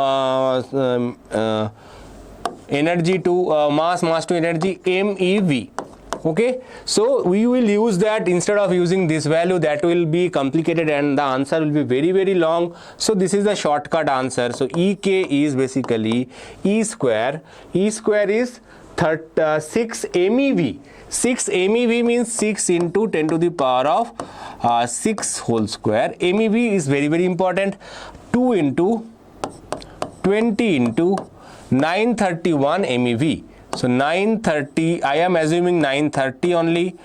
energy to mass to energy, MeV. Okay, so we will use that instead of using this value. That will be complicated and the answer will be very long. So this is the shortcut answer. So Ek is basically E square. E square is 6 MeV. 6 MeV means 6 into 10 to the power of 6 whole square. MeV is very important. 2 into 20 into 931 MeV. So 930, I am assuming 930 only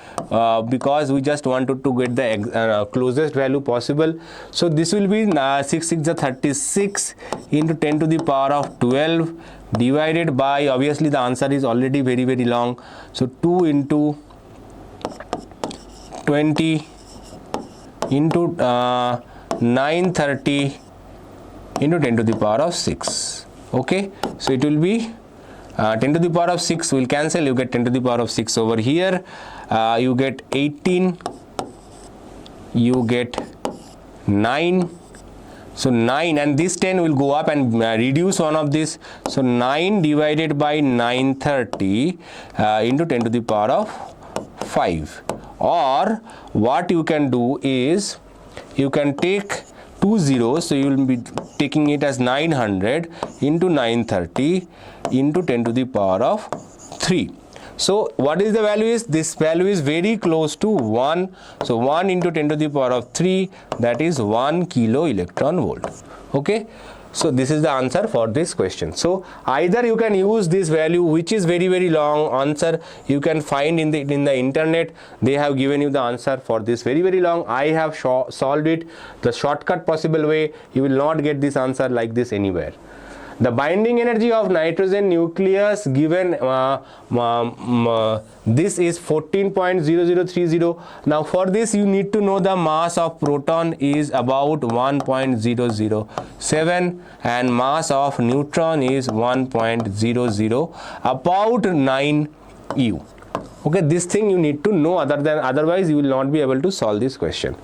because we just wanted to get the closest value possible. So this will be 6 6 36 into 10 to the power of 12 divided by, obviously the answer is already very long, so 2 into 20 into 930 into 10 to the power of 6. Okay, so it will be 10 to the power of 6 will cancel, you get 10 to the power of 6 over here, you get 18, you get 9, so 9, and this 10 will go up and reduce one of this, so 9 divided by 930 into 10 to the power of 5. Or what you can do is you can take 2 zeros, so you will be taking it as 900 into 930 into 10 to the power of 3. So what is the value is? This value is very close to 1. So 1 into 10 to the power of 3, that is 1 kilo electron volt. Okay. So this is the answer for this question. So either you can use this value, which is very long answer, you can find in the internet. They have given you the answer for this very long. I have solved it the shortcut possible way. You will not get this answer like this anywhere. The binding energy of nitrogen nucleus given this is 14.0030. Now for this you need to know the mass of proton is about 1.007 and mass of neutron is 1.00, about 9 U. Okay, this thing you need to know, otherwise you will not be able to solve this question.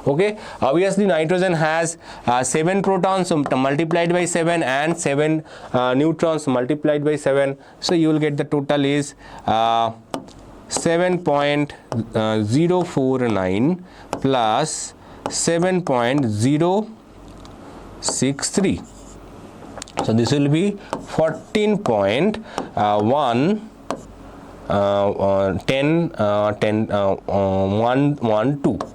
Okay, obviously nitrogen has 7 protons, so multiplied by 7, and 7 neutrons multiplied by 7, so you will get the total is 7.049 plus 7.063. So this will be 14.1 112.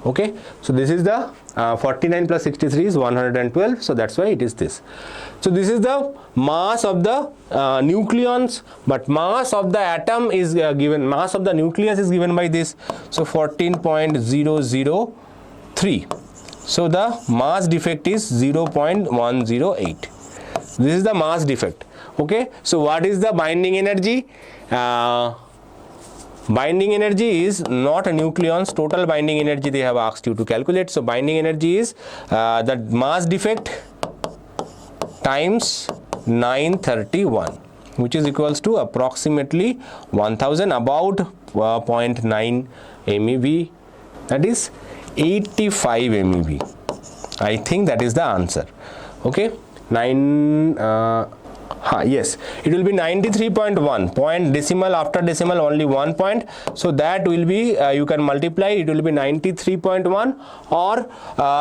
Okay, so this is the 49 plus 63 is 112, so that's why it is this. So this is the mass of the nucleons, but mass of the atom is given, mass of the nucleus is given by this, so 14.003. so the mass defect is 0.108. this is the mass defect. Okay, so what is the binding energy? Binding energy is not a nucleons, total binding energy they have asked you to calculate. So binding energy is the mass defect times 931, which is equals to approximately 1000, about 0.9 MeV, that is 85 MeV. I think that is the answer. Okay, yes, it will be 93.1, point decimal after decimal only 1 point, so that will be you can multiply, it will be 93.1, or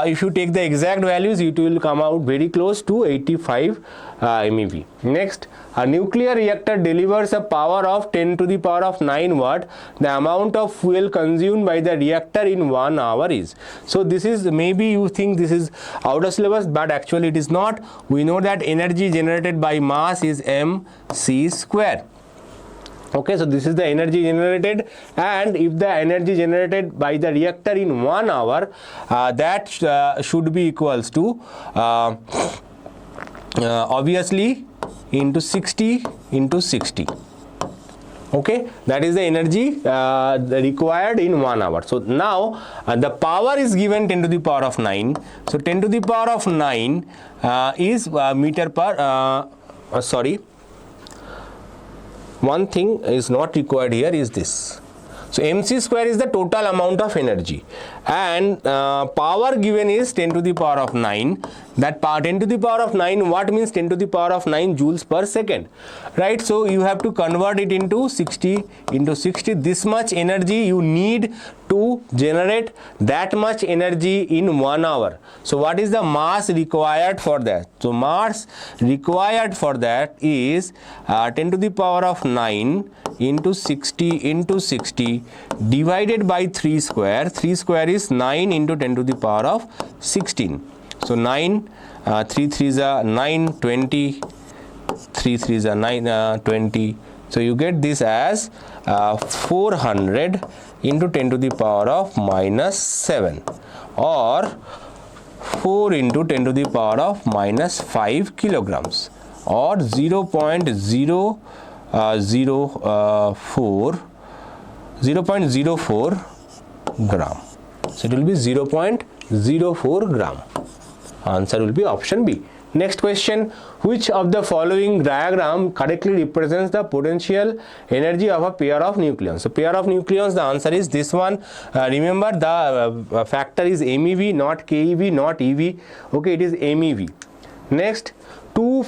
if you take the exact values it will come out very close to 85 MeV. Next, a nuclear reactor delivers a power of 10 to the power of 9 watt. The amount of fuel consumed by the reactor in 1 hour is. So this is, maybe you think this is out of syllabus, but actually it is not. We know that energy generated by mass is mc square. Okay, so this is the energy generated, and if the energy generated by the reactor in 1 hour, that should be equals to obviously into 60 into 60. Okay, that is the energy required in 1 hour. So now the power is given 10 to the power of 9. So 10 to the power of 9 is meter per sorry, one thing is not required here is this. So mc square is the total amount of energy, and power given is 10 to the power of 9. That power 10 to the power of 9, what means 10 to the power of 9 joules per second, right? So you have to convert it into 60 into 60. This much energy you need to generate that much energy in 1 hour. So what is the mass required for that? So mass required for that is 10 to the power of 9 into 60 divided by 3 square. 3 square is 9 into 10 to the power of 16. So 9, 3 3s are 9, 20, 3 3s are 9, 20, So you get this as 400 into 10 to the power of minus 7, or 4 into 10 to the power of minus 5 kilograms, or 0.04 gram. So it will be 0.04 gram. Answer will be option B. Next question, which of the following diagram correctly represents the potential energy of a pair of nucleons? So pair of nucleons, the answer is this one. Remember the factor is MEV, not KEV, not EV. Okay, it is MEV. Next, two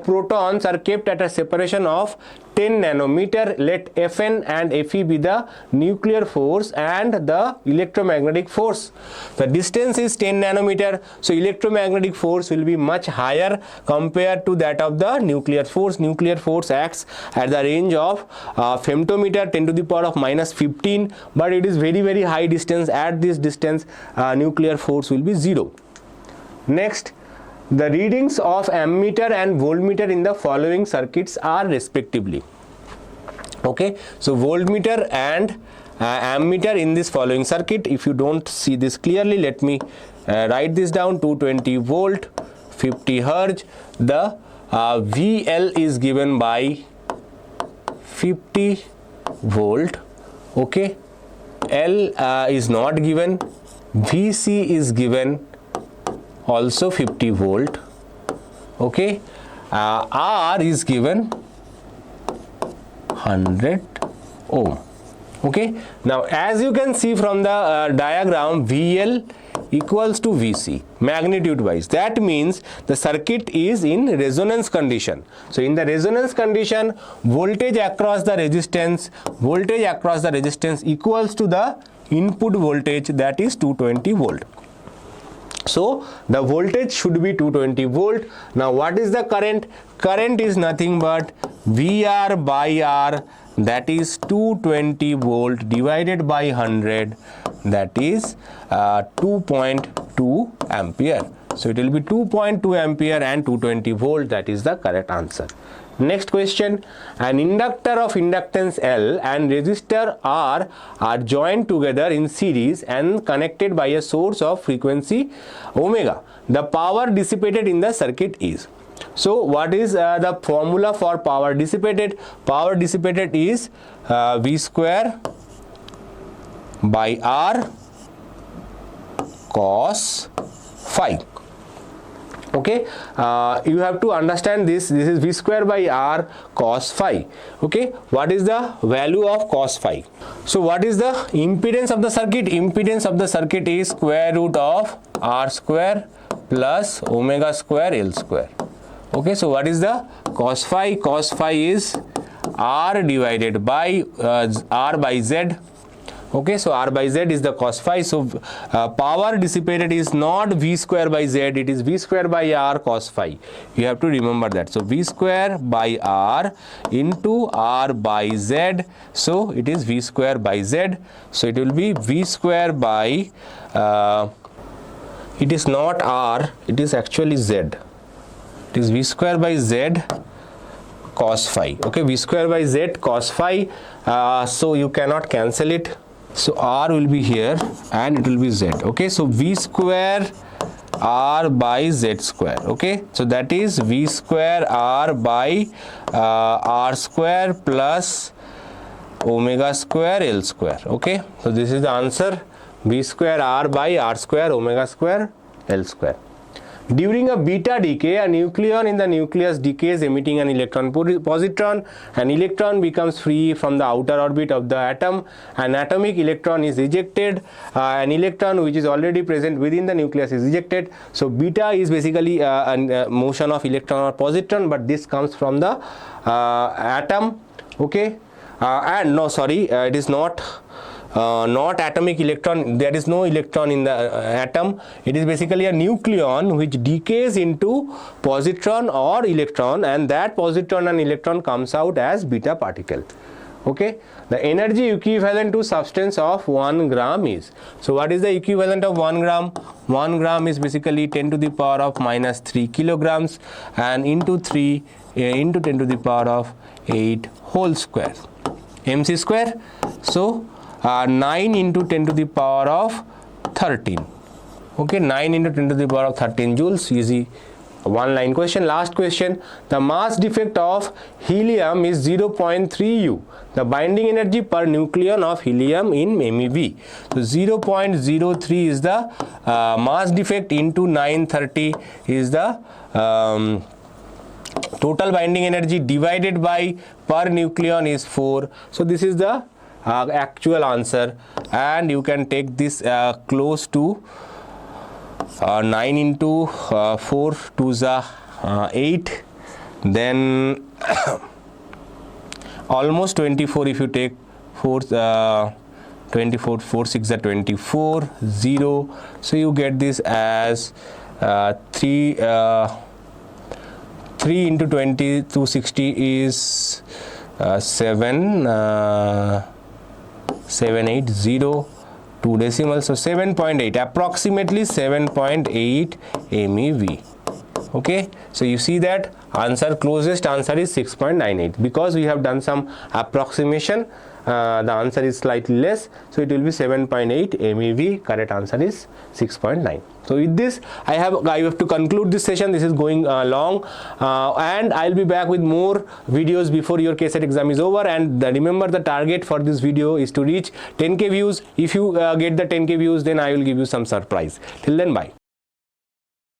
protons are kept at a separation of 10 nanometer. Let Fn and Fe be the nuclear force and the electromagnetic force. The distance is 10 nanometer, so electromagnetic force will be much higher compared to that of the nuclear force. Nuclear force acts at the range of femtometer, 10 to the power of minus 15, but it is very high distance. At this distance, nuclear force will be 0. Next, the readings of ammeter and voltmeter in the following circuits are respectively. Okay, so voltmeter and ammeter in this following circuit. If you don't see this clearly, let me write this down. 220 volt, 50 hertz. The VL is given by 50 volt. Okay, L is not given. VC is given also 50 volt. Okay, R is given 100 ohm. Okay, now as you can see from the diagram, VL equals to VC magnitude wise. That means the circuit is in resonance condition. So in the resonance condition, voltage across the resistance equals to the input voltage, that is 220 volt. So the voltage should be 220 volt. Now what is the current? Current is nothing but VR by R, that is 220 volt divided by 100, that is 2.2 ampere. So it will be 2.2 ampere and 220 volt, that is the correct answer. Next question, an inductor of inductance L and resistor R are joined together in series and connected by a source of frequency omega. The power dissipated in the circuit is. So what is the formula for power dissipated? Power dissipated is V square by R cos phi. Okay, you have to understand this. This is V square by R cos phi. Okay, what is the value of cos phi? So what is the impedance of the circuit? Impedance of the circuit is square root of R square plus omega square L square. Okay, so what is the cos phi? Cos phi is R divided by R by Z. Okay, so R by Z is the cos phi. So power dissipated is not V square by Z, it is V square by R cos phi. You have to remember that. So V square by R into R by Z. So it is V square by Z. So it will be V square by, it is not R, it is actually Z. It is V square by Z cos phi. Okay, V square by Z cos phi. So you cannot cancel it. So R will be here and it will be Z. Okay, so V square R by Z square. Okay, so that is V square R by R square plus omega square L square. Okay, so this is the answer, V square R by R square omega square L square. During a beta decay, a nucleon in the nucleus decays, emitting an electron positron. An electron becomes free from the outer orbit of the atom. An atomic electron is ejected. An electron which is already present within the nucleus is ejected. So beta is basically a motion of electron or positron, but this comes from the atom. Okay, and no, sorry, it is not atomic electron. There is no electron in the atom. It is basically a nucleon which decays into positron or electron, and that positron and electron comes out as beta particle. Okay, the energy equivalent to substance of 1 gram is, so what is the equivalent of 1 gram? 1 gram is basically 10 to the power of minus 3 kilograms, and into 3 into 10 to the power of 8 whole square, mc square. So 9 into 10 to the power of 13. Okay, 9 into 10 to the power of 13 joules. Easy one line question. Last question, the mass defect of helium is 0.3 U. The binding energy per nucleon of helium in MeV. So 0.03 is the mass defect into 930 is the total binding energy divided by per nucleon is 4. So this is the actual answer, and you can take this close to 9 into 4 to the 8, then almost 24 if you take 4 24 4 6 are 24 0, so you get this as 3 into 20 to 60 is 780, 2 decimals, so 7.8, approximately 7.8 MeV. Okay, so you see that answer, closest answer is 6.98. Because we have done some approximation, the answer is slightly less, so it will be 7.8 MeV. Correct answer is 6.9. So with this, I have to conclude this session. This is going long, and I'll be back with more videos before your KCET exam is over. And remember, the target for this video is to reach 10K views. If you get the 10K views, then I will give you some surprise. Till then, bye.